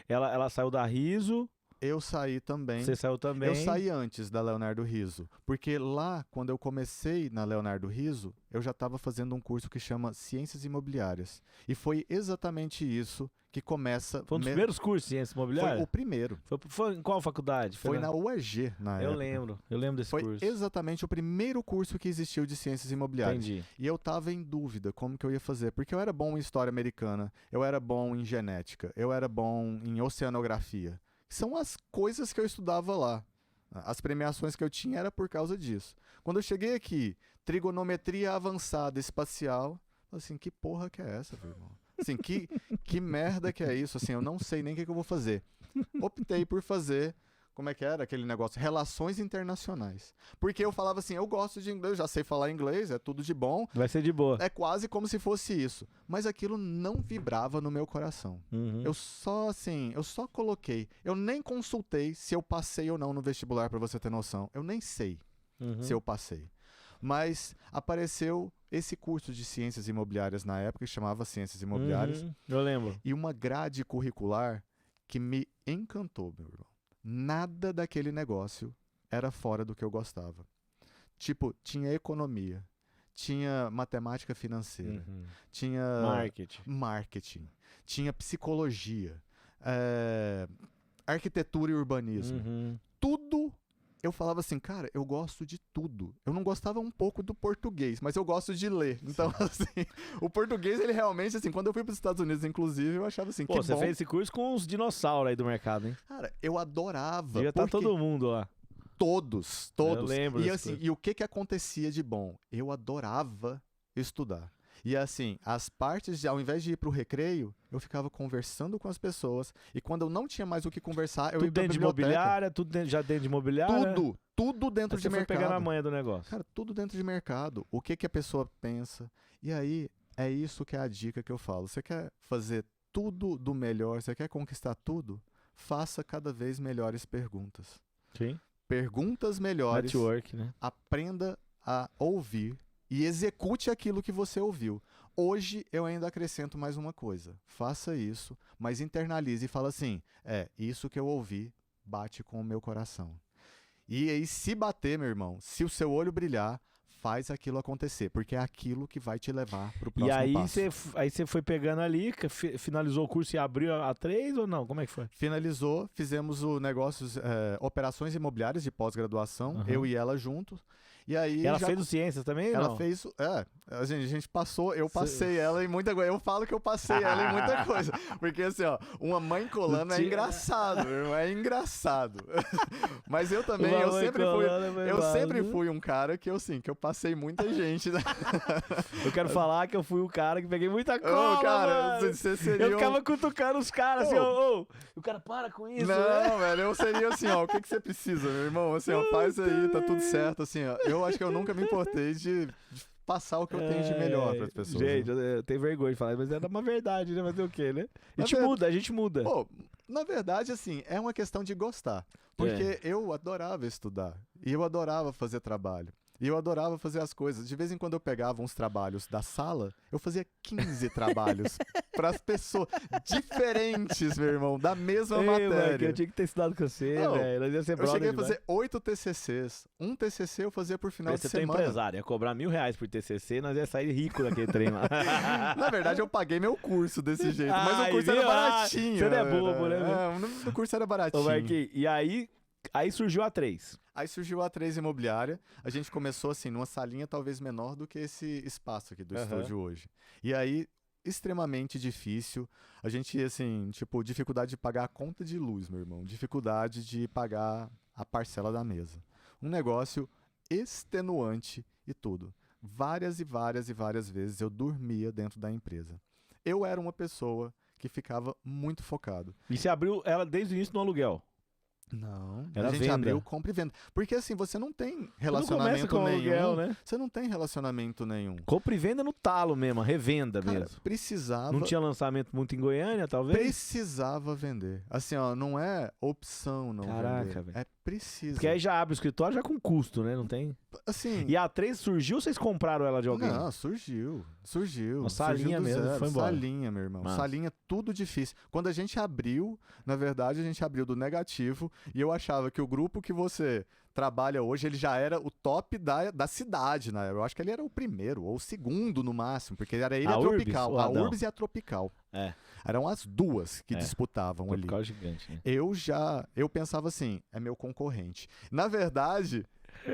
Ela saiu da Rizzo? Eu saí também. Você saiu também. Eu saí antes da Leonardo Rizzo, porque lá, quando eu comecei na Leonardo Rizzo, eu já estava fazendo um curso que chama Ciências Imobiliárias. E foi exatamente isso que começa... Foi um dos primeiros cursos de ciência imobiliária? Foi o primeiro. Foi em qual faculdade? Foi na UEG, na época. Eu lembro desse Foi curso. exatamente o primeiro curso que existiu de Ciências Imobiliárias. Entendi. E eu tava em dúvida como que eu ia fazer, porque eu era bom em História Americana, eu era bom em Genética, eu era bom em Oceanografia. São as coisas que eu estudava lá. As premiações que eu tinha era por causa disso. Quando eu cheguei aqui, trigonometria avançada espacial, assim, que porra que é essa, meu irmão? Assim, que merda que é isso? Assim, eu não sei nem o que eu vou fazer. Optei por fazer, como é que era aquele negócio? Relações internacionais. Porque eu falava assim, eu gosto de inglês, já sei falar inglês, é tudo de bom. Vai ser de boa. É quase como se fosse isso. Mas aquilo não vibrava no meu coração. Uhum. Eu só coloquei. Eu nem consultei se eu passei ou não no vestibular, pra você ter noção. Eu nem sei se eu passei. Mas apareceu esse curso de Ciências Imobiliárias na época, que chamava Ciências Imobiliárias. Eu lembro. E uma grade curricular que me encantou, meu irmão. Nada daquele negócio era fora do que eu gostava. Tipo, tinha economia, tinha matemática financeira, tinha marketing, tinha psicologia, arquitetura e urbanismo. Tudo, eu falava assim, cara, eu gosto de tudo. Eu não gostava um pouco do português, mas eu gosto de ler. Então, assim, o português, ele realmente, assim, quando eu fui para os Estados Unidos, inclusive, eu achava assim, Pô, você fez esse curso com os dinossauros aí do mercado, hein? Cara, eu adorava. Devia estar todo mundo lá. Todos. Eu lembro E desse assim, e o que acontecia de bom? Eu adorava estudar. E assim, as partes, ao invés de ir pro recreio, eu ficava conversando com as pessoas. E quando eu não tinha mais o que conversar, eu ia pra dentro de biblioteca. imobiliária, já dentro de imobiliária? Tudo dentro de você foi mercado. pegando a manha do negócio. Cara, tudo dentro de mercado. O que a pessoa pensa. E aí, é isso que é a dica que eu falo. Você quer fazer tudo do melhor, você quer conquistar tudo? Faça cada vez melhores perguntas. Sim. Perguntas melhores. Network, né? Aprenda a ouvir e execute aquilo que você ouviu. Hoje eu ainda acrescento mais uma coisa. Faça isso, mas internalize e fala assim, isso que eu ouvi bate com o meu coração. E aí, se bater, meu irmão, se o seu olho brilhar, faz aquilo acontecer, porque é aquilo que vai te levar pro próximo passo. E aí você foi pegando ali, finalizou o curso e abriu a 3 ou não? Como é que foi? Finalizou, fizemos o negócio, operações imobiliárias de pós-graduação, eu e ela juntos. E aí ela fez o Ciências também? Ela não? fez. A gente passou, eu passei ela em muita coisa. Eu falo que eu passei ela em muita coisa. Porque assim, ó, uma mãe colando é engraçado, meu irmão, é engraçado. Mas eu também, eu sempre fui um cara que eu passei muita gente. Né? Eu quero falar que eu fui o cara que peguei muita cola, cara, você seria. Eu ficava cutucando os caras, assim, o cara para com isso. Não, velho, eu seria assim, ó, o que você precisa, meu irmão? Assim, ó, faz aí, tá tudo certo, assim, ó. Eu acho que eu nunca me importei de passar o que eu tenho de melhor para as pessoas. Gente, eu tenho vergonha de falar, mas é uma verdade, né? Mas é o quê, né? A gente muda. Pô, na verdade, assim, é uma questão de gostar. Porque eu adorava estudar. E eu adorava fazer trabalho. E eu adorava fazer as coisas. De vez em quando eu pegava uns trabalhos da sala, eu fazia 15 trabalhos para as pessoas diferentes, meu irmão, da mesma matéria. Eu tinha que ter estudado com você, velho. Eu cheguei a fazer 8 TCCs. Um TCC eu fazia por final de semana. Você é empresário, ia cobrar R$1.000 por TCC, nós ia sair rico daquele trem lá. Na verdade, eu paguei meu curso desse jeito, mas o curso era baratinho. Você não é bobo, né? O curso era baratinho. Ô, Marquinhos, e aí surgiu a 3. Aí surgiu a 3 Imobiliária. A gente começou assim, numa salinha talvez menor do que esse espaço aqui do estúdio hoje. E aí, extremamente difícil. A gente, assim, tipo, dificuldade de pagar a conta de luz, meu irmão. Dificuldade de pagar a parcela da mesa. Um negócio extenuante e tudo. Várias e várias e várias vezes eu dormia dentro da empresa. Eu era uma pessoa que ficava muito focado. E você abriu ela desde o início no aluguel? Não, era a gente venda. abriu compra e venda. Porque assim, você não tem relacionamento nenhum. Aluguel, né? Você não tem relacionamento nenhum. Compra e venda no talo mesmo, revenda mesmo. Precisava. Não tinha lançamento muito em Goiânia, talvez? Precisava vender. Assim, ó, não é opção não vender. Velho. É preciso. Porque aí já abre o escritório já com custo, né? Não tem? assim... E a A3 surgiu ou vocês compraram ela de alguém? Não, surgiu. Uma salinha surgiu do mesmo, zero. foi embora. Salinha, meu irmão. Massa. Salinha, tudo difícil. Quando a gente abriu, na verdade, a gente abriu do negativo e eu achava que o grupo que você trabalha hoje, ele já era o top da cidade, né? Eu acho que ele era o primeiro, ou o segundo no máximo, porque era ele e a Urbis, Tropical. ou A Adão? Urbis e a Tropical. É, Eram as duas que É. disputavam ali. Tropical gigante, né? Eu pensava assim, é meu concorrente. Na verdade,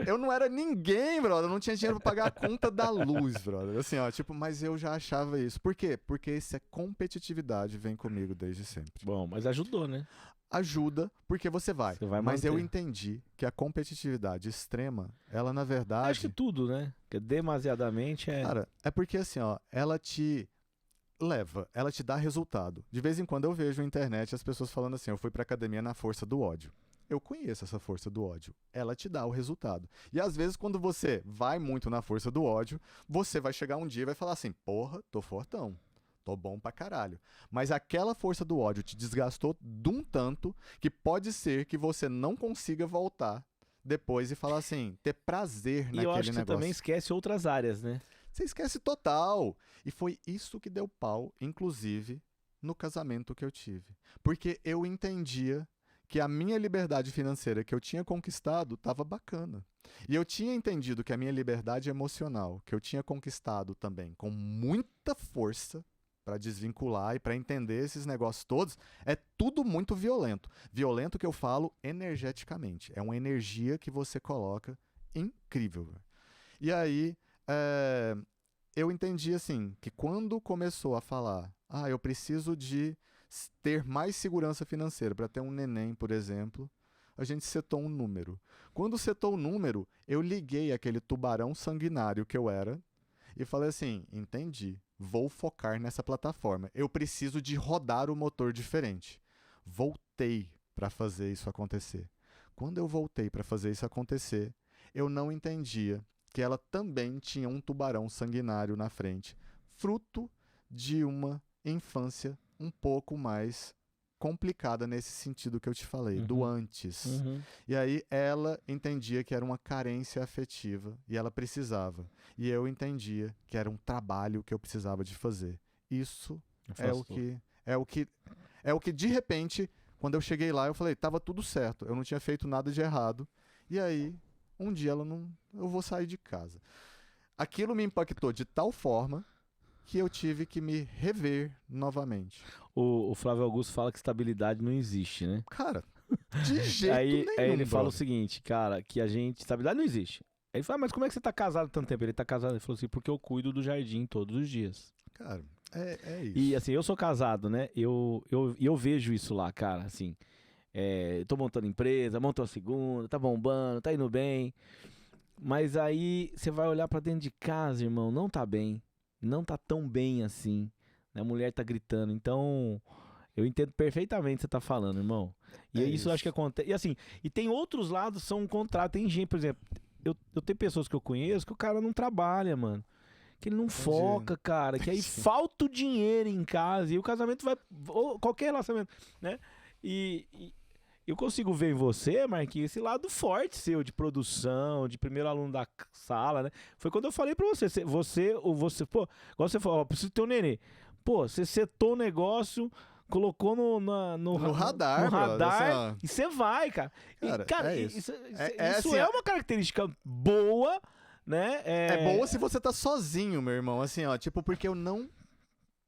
eu não era ninguém, brother. Eu não tinha dinheiro pra pagar a conta da luz, brother. Assim, ó, tipo, mas eu já achava isso. Por quê? Porque essa competitividade vem comigo desde sempre. Bom, mas ajudou, né? Ajuda, porque você vai. Você vai Mas eu manter. entendi que a competitividade extrema, ela na Acho que verdade, tudo, né? Porque demasiadamente é... cara, é porque assim, ó, ela te leva, ela te dá resultado. De vez em quando eu vejo na internet as pessoas falando assim, eu fui pra academia na força do ódio. Eu conheço essa força do ódio. Ela te dá o resultado. E às vezes, quando você vai muito na força do ódio, você vai chegar um dia e vai falar assim: porra, tô fortão. Tô bom pra caralho. Mas aquela força do ódio te desgastou de um tanto que pode ser que você não consiga voltar depois e falar assim, ter prazer E naquele eu acho que você negócio. também esquece outras áreas, né? Você esquece total. E foi isso que deu pau, inclusive, no casamento que eu tive. Porque eu entendia que a minha liberdade financeira que eu tinha conquistado estava bacana. E eu tinha entendido que a minha liberdade emocional, que eu tinha conquistado também com muita força para desvincular e para entender esses negócios todos, é tudo muito violento. Violento que eu falo energeticamente. É uma energia que você coloca incrível. E aí, eu entendi assim, que quando começou a falar, eu preciso de ter mais segurança financeira para ter um neném, por exemplo, a gente setou um número. Quando setou o número, eu liguei aquele tubarão sanguinário que eu era e falei assim, entendi, vou focar nessa plataforma. Eu preciso de rodar o motor diferente. Voltei para fazer isso acontecer. Quando eu voltei para fazer isso acontecer, eu não entendia que ela também tinha um tubarão sanguinário na frente, fruto de uma infância um pouco mais complicada nesse sentido que eu te falei, do antes. E aí ela entendia que era uma carência afetiva e ela precisava. E eu entendia que era um trabalho que eu precisava de fazer. Isso é o que de repente, quando eu cheguei lá, eu falei, tava tudo certo, eu não tinha feito nada de errado. E aí, um dia eu vou sair de casa. Aquilo me impactou de tal forma que eu tive que me rever novamente. O Flávio Augusto fala que estabilidade não existe, né? Cara, de jeito nenhum. Aí ele fala o brother. seguinte, cara, que estabilidade não existe. Aí ele fala, mas como é que você tá casado há tanto tempo? Ele tá casado, ele falou assim, porque eu cuido do jardim todos os dias. Cara, é isso. E assim, eu sou casado, né? Eu vejo isso lá, cara, assim. Tô montando empresa, montou a segunda, tá bombando, tá indo bem. Mas aí você vai olhar pra dentro de casa, irmão, não tá bem. Não tá tão bem assim. A mulher tá gritando. Então, eu entendo perfeitamente o que você tá falando, irmão. E isso eu acho que acontece. E assim, e tem outros lados que são um contrário. Tem gente, por exemplo, eu tenho pessoas que eu conheço que o cara não trabalha, mano. Que ele não foca, cara. Que aí Sim. falta o dinheiro em casa. E o casamento vai. Ou qualquer relacionamento, né? E eu consigo ver em você, Marquinhos, esse lado forte seu de produção, de primeiro aluno da sala, né? Foi quando eu falei pra você, pô, igual você falou, ó, preciso ter um nenê. Pô, você setou o negócio, colocou no radar, no brother, radar assim, e você vai, cara. Cara, E, cara, é isso. isso assim, é uma característica boa, né? É boa se você tá sozinho, meu irmão. Assim, ó, tipo, porque eu não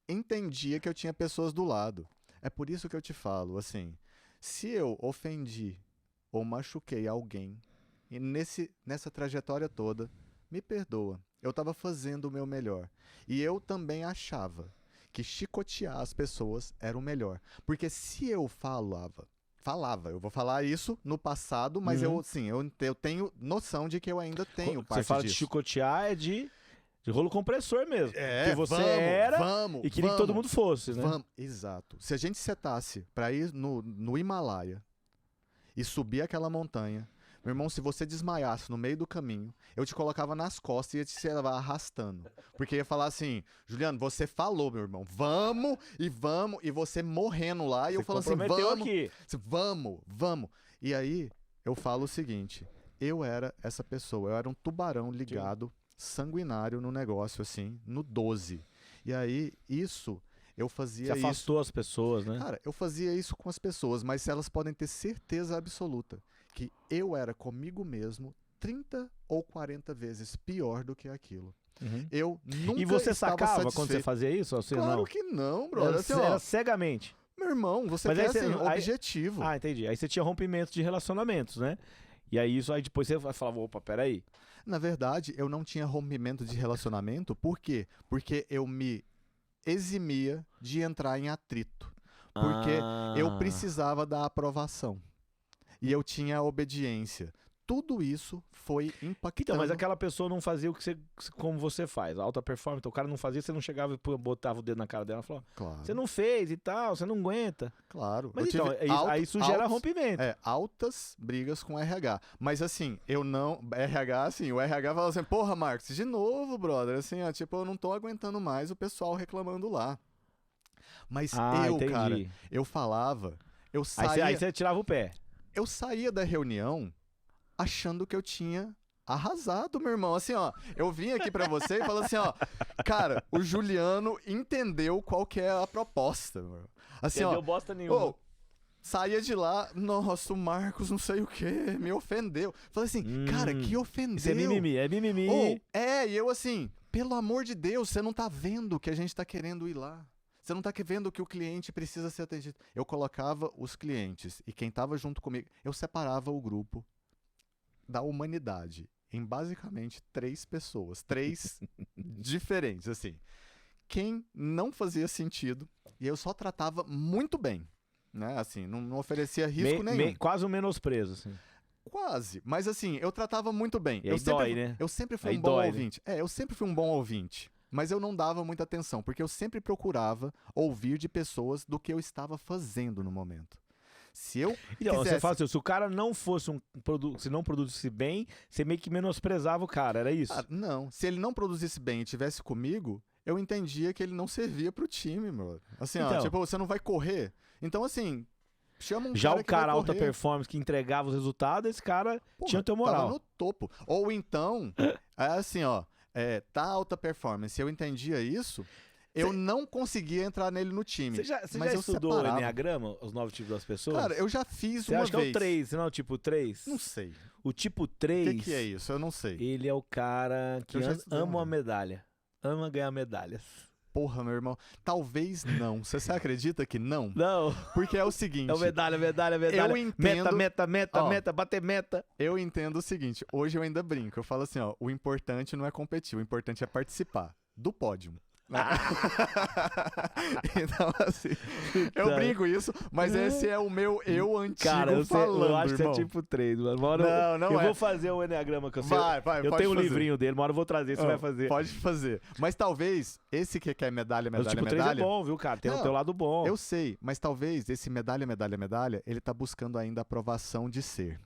entendia que eu tinha pessoas do lado. É por isso que eu te falo, assim, se eu ofendi ou machuquei alguém e nessa trajetória toda, me perdoa. Eu tava fazendo o meu melhor. E eu também achava que chicotear as pessoas era o melhor. Porque se eu falava, eu vou falar isso no passado, mas eu tenho noção de que eu ainda tenho parte Você fala disso. de chicotear, é de rolo compressor mesmo. É, que você vamos, e queria que todo mundo fosse, né? Vamos, exato. Se a gente setasse pra ir no Himalaia e subir aquela montanha, meu irmão, se você desmaiasse no meio do caminho, eu te colocava nas costas e ia te levar arrastando. Porque ia falar assim, Juliano, você falou, meu irmão, vamos, e você morrendo lá, e eu falo assim, comprometeu vamos, aqui. vamos. E aí, eu falo o seguinte, eu era essa pessoa. Eu era um tubarão ligado, sanguinário no negócio, assim, no 12. E aí, eu fazia Você afastou as pessoas, né? Cara, eu fazia isso com as pessoas, mas elas podem ter certeza absoluta que eu era comigo mesmo 30 ou 40 vezes pior do que aquilo. Uhum. Eu nunca E você estava sacava satisfeito. quando você fazia isso? Ou você Claro não? que não, brother. Assim, Era ó, cegamente. meu irmão, você Mas quer aí você- assim, aí- objetivo. Ah, entendi. Aí você tinha rompimento de relacionamentos, né? E aí depois você falava, opa, peraí. Na verdade, eu não tinha rompimento de relacionamento. Por quê? Porque eu me eximia de entrar em atrito. Porque eu precisava da aprovação. E eu tinha a obediência. Tudo isso foi impactando. Então, mas aquela pessoa não fazia como você faz, a alta performance, então o cara não fazia, você não chegava e botava o dedo na cara dela e falava, Claro, você não fez e tal, você não aguenta. claro. Mas Eu então, tive aí isso gera rompimento. altas brigas com o RH. Mas assim, eu não... RH, assim, o RH fala assim, porra, Marcos, de novo, brother. Assim, ó, tipo, eu não tô aguentando mais o pessoal reclamando lá. Mas Entendi. cara, eu falava, eu saía... Aí você tirava o pé. Eu saía da reunião achando que eu tinha arrasado, meu irmão. Assim, ó, eu vim aqui pra você e falei assim, ó, cara, o Juliano entendeu qual que é a proposta, meu. Assim, ó, bosta nenhuma. saía de lá, nossa, o Marcos não sei o que, me ofendeu. Falei assim, cara, que ofendeu? Isso é mimimi, é mimimi. E eu assim, pelo amor de Deus, você não tá vendo que a gente tá querendo ir lá. Você não tá vendo que o cliente precisa ser atendido. Eu colocava os clientes e quem tava junto comigo, eu separava o grupo da humanidade em basicamente 3 pessoas, 3 diferentes, assim. Quem não fazia sentido, e eu só tratava muito bem, né? Assim, não oferecia risco nenhum. Quase um menosprezo, assim. Quase, mas assim, eu tratava muito bem. E aí né? Eu sempre fui Aí um bom dói, né? ouvinte. Eu sempre fui um bom ouvinte. Mas eu não dava muita atenção, porque eu sempre procurava ouvir de pessoas do que eu estava fazendo no momento. Se eu Então, quisesse... você fala assim, se o cara não fosse um produto, se não produzisse bem, você meio que menosprezava o cara, era isso? Não, se ele não produzisse bem e estivesse comigo, eu entendia que ele não servia pro time, meu. Assim, ó, Então. tipo, você não vai correr. Então, assim, chama um Já cara o que vai cara alta correr. performance que entregava os resultados, esse cara Porra, tinha o teu tava moral. no topo. Ou então, assim, ó, tá alta performance. Eu entendia isso, eu não conseguia entrar nele no time. Você já mas eu estudou o separava. Enneagrama, os 9 tipos das pessoas? Cara, eu já fiz você uma acha vez. que é o 3, não é o tipo 3? Não sei. O tipo O 3, que é isso? Eu não sei. ele é o cara que Eu já estudei ama uma a medalha. Ama ganhar medalhas. Porra, meu irmão. Talvez não. Você acredita que não? Não, Porque é o seguinte. é o medalha. Eu entendo... Meta, bater meta. Eu entendo o seguinte. Hoje eu ainda brinco. Eu falo assim, ó. O importante não é competir. O importante é participar do pódio. Né? Então, assim, eu brinco isso, mas esse é o meu eu antigo Cara, falando, eu acho que irmão. você é tipo 3, mano. Uma hora Não eu é. vou fazer o Enneagrama que eu sei. Vai, Eu pode tenho um fazer. livrinho dele, uma hora eu vou trazer, você vai fazer. Pode fazer. Mas talvez esse que quer medalha, Mas o tipo 3 medalha... é bom, viu, cara? Tem o Não, teu lado bom. Eu sei, mas talvez esse medalha, ele tá buscando ainda a aprovação de ser.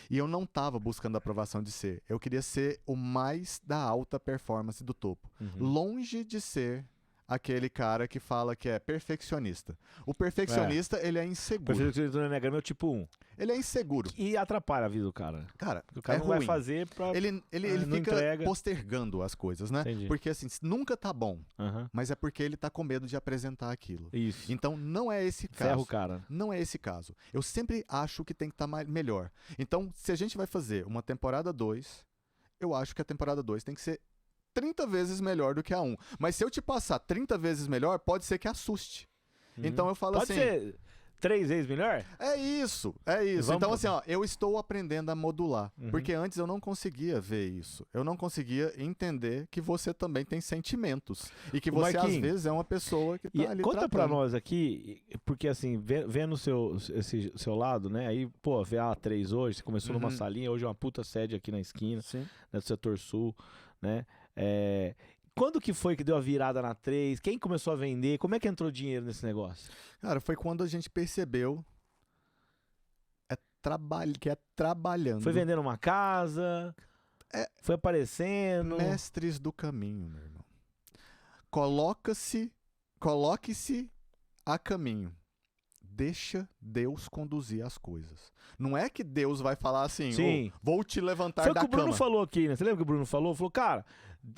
E eu não tava buscando a aprovação de ser. Eu queria ser o mais da alta performance do topo. Longe de ser aquele cara que fala que é perfeccionista. O perfeccionista, ele é O inseguro. perfeccionista do Enneagrama é o tipo 1. Ele é inseguro. E atrapalha a vida do cara. Cara, O cara é não ruim. vai fazer pra... Ele não fica entrega. postergando as coisas, né? Entendi. Porque assim, nunca tá bom. Aham. Mas é porque ele tá com medo de apresentar aquilo. Isso. Então não é esse Ferra caso. o cara. Não é esse caso. Eu sempre acho que tem que estar melhor. Então, se a gente vai fazer uma temporada 2, eu acho que a temporada 2 tem que ser 30 vezes melhor do que a 1. Mas se eu te passar 30 vezes melhor, pode ser que assuste. Então eu falo Pode assim... ser 3 vezes melhor? É isso. Vamos Então, pro- assim, ó, eu estou aprendendo a modular. Porque antes eu não conseguia ver isso. Eu não conseguia entender que você também tem sentimentos. E que Ô, você, às Marquinhos, vezes, é uma pessoa que E tá ali conta pra tratando. nós aqui, porque assim, vendo esse seu lado, né? Aí, pô, vê a A3 hoje, você começou numa salinha, hoje é uma puta sede aqui na esquina, Sim. né, do setor sul, né? Quando que foi que deu a virada na 3? Quem começou a vender? Como é que entrou dinheiro nesse negócio? Cara, foi quando a gente percebeu que é trabalhando. Foi vendendo uma casa? Foi aparecendo? Mestres do caminho, meu irmão. Coloque-se a caminho deixa Deus conduzir as coisas. Não é que Deus vai falar assim, Sim. vou te levantar Foi o da que o Bruno cama. falou aqui, né? Você lembra que o Bruno falou? Falou, cara,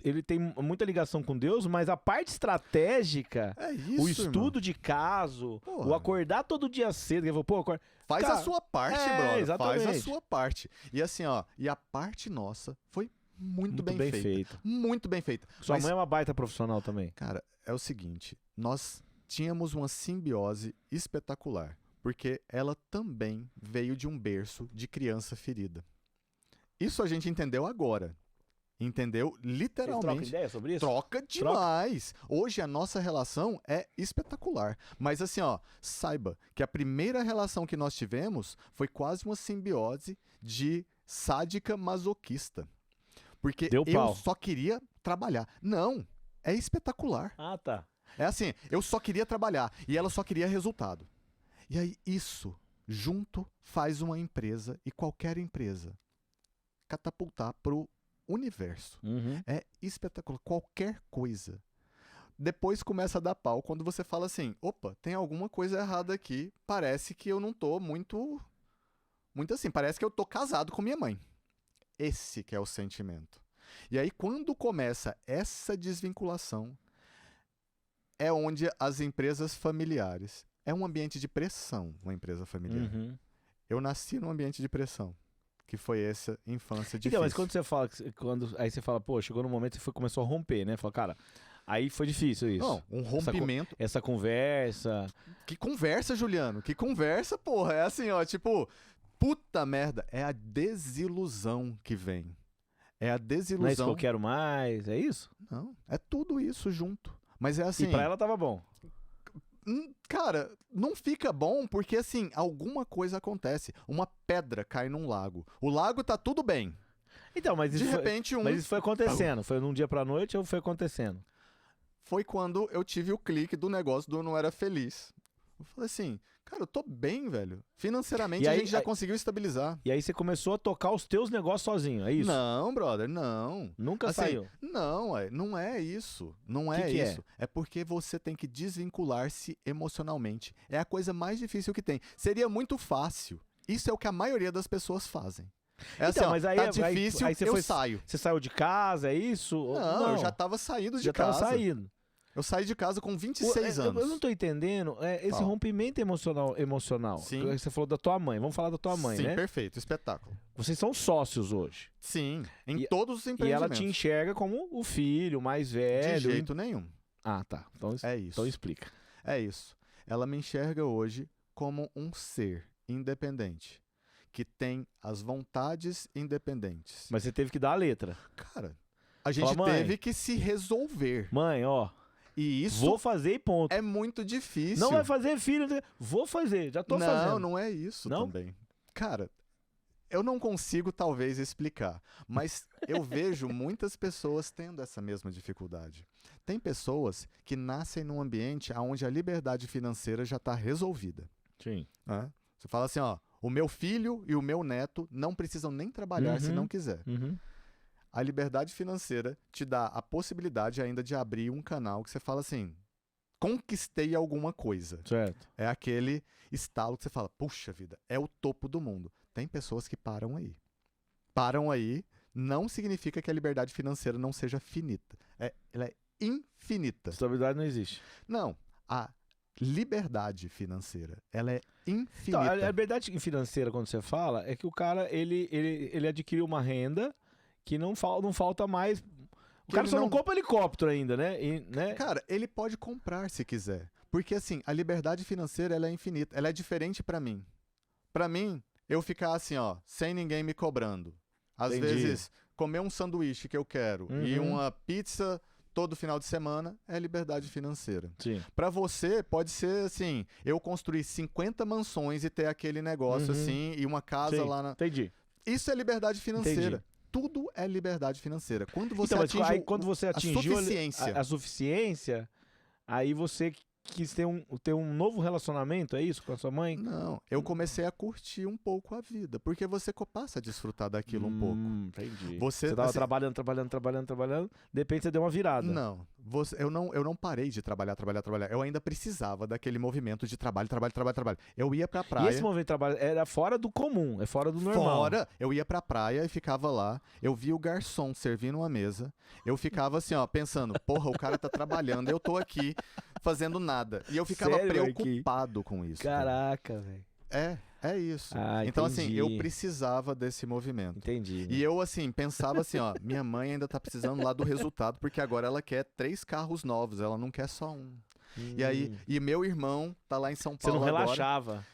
ele tem muita ligação com Deus, mas a parte estratégica, É isso, o estudo de caso, Porra. o acordar todo dia cedo, ele falou, pô, Faz Cara, a sua parte, é, brother. exatamente. Faz a sua parte. E assim, ó, e a parte nossa foi muito bem feita. Muito bem feita. Sua Mas, mãe é uma baita profissional também. cara, é o seguinte, nós tínhamos uma simbiose espetacular, porque ela também veio de um berço de criança ferida. Isso a gente entendeu agora. Entendeu? Vocês trocam Literalmente. ideia sobre isso? Troca demais. Hoje a nossa relação é espetacular. Mas assim, ó, saiba que a primeira relação que nós tivemos foi quase uma simbiose de sádica masoquista. Porque Deu eu pau. só queria trabalhar. Não, é espetacular. Ah, tá. É assim, eu só queria trabalhar e ela só queria resultado. E aí isso junto faz uma empresa, e qualquer empresa, catapultar pro universo. Uhum. É espetacular. Qualquer coisa. Depois começa a dar pau quando você fala assim, opa, tem alguma coisa errada aqui, parece que eu não tô muito assim, parece que eu tô casado com minha mãe. Esse que é o sentimento. E aí quando começa essa desvinculação, é onde as empresas familiares, é um ambiente de pressão, uma empresa familiar. Uhum. Eu nasci num ambiente de pressão, que foi essa infância difícil. Então, mas quando você fala, aí você fala, pô, chegou no momento que você começou a romper, né? Fala, cara, aí foi difícil isso. Não, um rompimento. Essa conversa. Que conversa, Juliano? Que conversa, porra? É assim, ó, tipo, puta merda. É a desilusão que vem. É a Não é isso que desilusão. eu quero mais, é isso? Não, é tudo isso junto. Mas é assim. E pra ela tava bom. Cara, não fica bom porque assim, alguma coisa acontece. Uma pedra cai num lago. O lago tá tudo bem. Então, mas De isso, repente, mas isso foi acontecendo. Foi num dia pra noite ou foi acontecendo? foi quando eu tive o clique do negócio do Não Era Feliz. Eu falei assim, cara, eu tô bem, velho. Financeiramente E aí- a gente já conseguiu estabilizar. E aí você começou a tocar os teus negócios sozinho, é isso? Não, brother, não. Nunca Assim, saiu. Não, não é isso. Não é Que é? isso. É porque você tem que desvincular-se emocionalmente. É a coisa mais difícil que tem. Seria muito fácil. Isso é o que a maioria das pessoas fazem. É Então, assim, ó, mas aí- tá aí- difícil, aí você eu foi- saio. Você saiu de casa, é isso? Ou- Não, eu já tava saindo de já casa. tava saindo. Eu saí de casa com 26 Eu anos. não tô entendendo esse Fala. rompimento emocional. Sim. Você falou da tua mãe. Vamos falar da tua mãe, Sim, né? perfeito. Espetáculo. Vocês são sócios hoje. Sim, em E- todos os E ela empreendimentos. te enxerga como o filho o mais De velho. jeito nenhum. Ah, tá. Então, É isso. então explica. É isso. Ela me enxerga hoje como um ser independente, que tem as vontades independentes. Mas você teve que dar a letra. Cara, a gente Fala, mãe. teve que se resolver. Mãe, ó, E isso vou fazer e ponto. é muito difícil. Não vai fazer, filho. Vou fazer, já tô fazendo. Não é isso Não? também. Cara, eu não consigo talvez explicar, mas eu vejo muitas pessoas tendo essa mesma dificuldade. Tem pessoas que nascem num ambiente onde a liberdade financeira já está resolvida. Sim. Né? Você fala assim, ó, o meu filho e o meu neto não precisam nem trabalhar se Uhum. não quiser. Uhum. A liberdade financeira te dá a possibilidade ainda de abrir um canal que você fala assim, conquistei alguma coisa. Certo. É aquele estalo que você fala, puxa vida, é o topo do mundo. Tem pessoas que param aí. Param aí não significa que a liberdade financeira não seja finita. Ela é infinita. Estabilidade não existe. Não, a liberdade financeira, ela é Então, infinita. a liberdade financeira, quando você fala, é que o cara, ele adquiriu uma renda que não falta mais. O Que cara ele só não não- compra helicóptero ainda, né? Né? Cara, ele pode comprar se quiser. Porque assim, a liberdade financeira ela é infinita. Ela é diferente pra mim. Pra mim, eu ficar assim, ó, sem ninguém me cobrando. Às Entendi. vezes, comer um sanduíche que eu quero e Uhum. uma pizza todo final de semana é liberdade financeira. Sim. Pra você, pode ser assim, eu construir 50 mansões e ter aquele negócio Uhum. assim e uma casa Sim. lá na... Entendi. Isso é liberdade financeira. Entendi. Tudo é liberdade financeira. Quando você Então, mas atinge aí, quando você atingiu suficiência. a suficiência, aí você quis ter um novo relacionamento, é isso, com a sua mãe? Não, eu comecei a curtir um pouco a vida, porque você passa a desfrutar daquilo um pouco. Entendi. Você Você tava assim, trabalhando, de repente você deu uma virada. Não, eu não parei de trabalhar. Eu ainda precisava daquele movimento de trabalho. Eu ia pra praia. E esse movimento de trabalho era fora do comum, é fora do normal. Eu ia pra praia e ficava lá, eu via o garçom servindo uma mesa, eu ficava assim, ó, pensando, porra, o cara tá trabalhando, eu tô aqui fazendo nada. E eu ficava Sério, preocupado com isso. Caraca, velho. É isso. Ah, então, assim, entendi. eu precisava desse movimento. Entendi. E eu, assim, pensava assim, ó, minha mãe ainda tá precisando lá do resultado, porque agora ela quer 3 carros novos, ela não quer só um. E aí, meu irmão tá lá em São Você Paulo não agora. relaxava?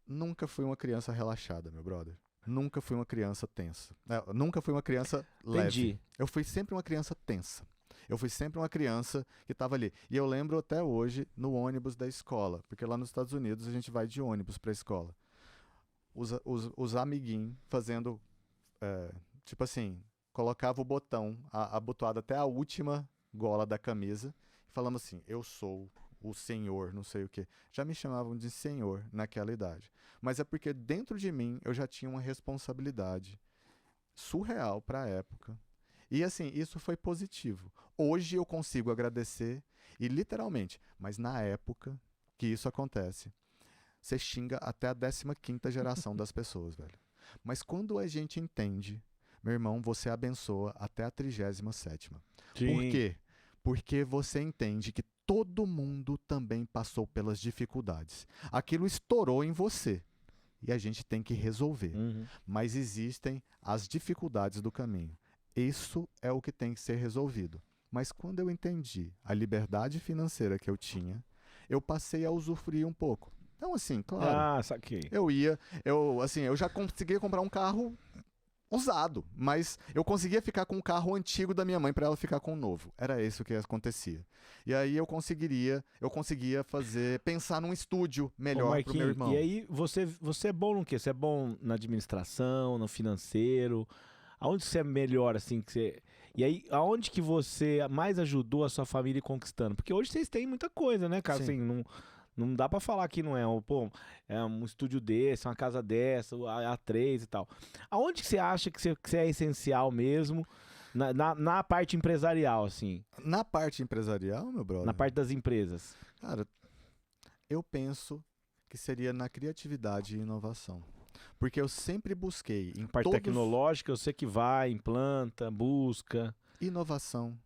Nunca fui uma criança relaxada, meu brother. Nunca fui uma criança tensa. Nunca fui uma criança leve. Entendi. Eu fui sempre uma criança tensa. Eu fui sempre uma criança que estava ali. E eu lembro até hoje no ônibus da escola, porque lá nos Estados Unidos a gente vai de ônibus para a escola. Os amiguinhos fazendo, tipo assim, colocava o botão abotoado até a última gola da camisa, falando assim, eu sou o senhor, não sei o quê. Já me chamavam de senhor naquela idade. Mas é porque dentro de mim eu já tinha uma responsabilidade surreal para a época. E assim, isso foi positivo. Hoje eu consigo agradecer e literalmente, mas na época que isso acontece, você xinga até a 15ª geração das pessoas, velho. Mas quando a gente entende, meu irmão, você abençoa até a 37ª. Sim. Por quê? Porque você entende que todo mundo também passou pelas dificuldades. Aquilo estourou em você. E a gente tem que resolver. Mas existem as dificuldades do caminho. Isso é o que tem que ser resolvido. Mas quando eu entendi a liberdade financeira que eu tinha, eu passei a usufruir um pouco. Então, assim, claro. Saquei. Eu já conseguia comprar um carro usado, mas eu conseguia ficar com o carro antigo da minha mãe para ela ficar com o novo. Era isso que acontecia. E aí eu conseguia pensar num estúdio melhor pro meu irmão. E aí você é bom no quê? Você é bom na administração, no financeiro? Aonde você é melhor, assim, que você... E aí, aonde que você mais ajudou a sua família conquistando? Porque hoje vocês têm muita coisa, né, cara? Sim. Assim, não dá pra falar que não é, é um estúdio desse, uma casa dessa, a A3 e tal. Aonde que você acha que você é essencial mesmo na parte empresarial, assim? Na parte empresarial, meu brother? Na parte das empresas. Cara, eu penso que seria na criatividade e inovação. Porque eu sempre busquei em Parte tecnológica, eu sei que vai, implanta, busca. Inovação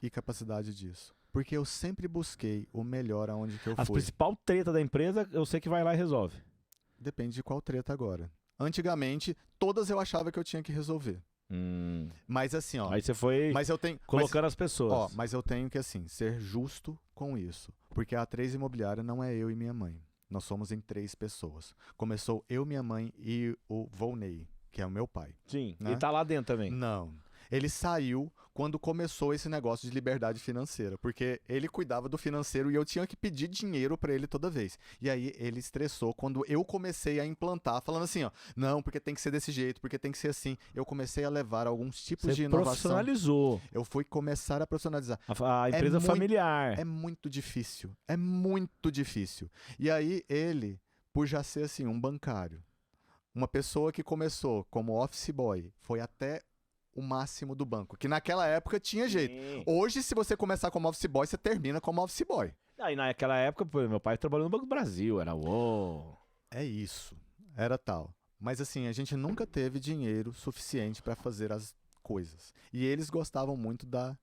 e capacidade disso. Porque eu sempre busquei o melhor aonde que eu A fui. principal treta da empresa, eu sei que vai lá e resolve. Depende de qual treta agora. Antigamente, todas eu achava que eu tinha que resolver. Mas assim, ó. Aí você foi colocando as pessoas. Mas eu tenho que, assim, ser justo com isso. Porque a A3 Imobiliária não é eu e minha mãe. Nós somos em 3 pessoas. Começou eu, minha mãe e o Volney, que é o meu pai. Sim, né? ele tá lá dentro também. Não. Ele saiu quando começou esse negócio de liberdade financeira, porque ele cuidava do financeiro e eu tinha que pedir dinheiro pra ele toda vez. E aí ele estressou quando eu comecei a implantar, falando assim, ó, não, porque tem que ser desse jeito, porque tem que ser assim. Eu comecei a levar alguns tipos de inovação. Você profissionalizou. Eu fui começar a profissionalizar. A empresa familiar. É muito difícil. É muito difícil. E aí ele, por já ser assim, um bancário, uma pessoa que começou como office boy, foi até o máximo do banco, que naquela época tinha jeito. Sim. Hoje, se você começar como office boy, você termina como office boy. Aí naquela época, pô, meu pai trabalhou no Banco do Brasil, era uou. É isso, era tal. Mas assim, a gente nunca teve dinheiro suficiente para fazer as coisas. E eles gostavam muito da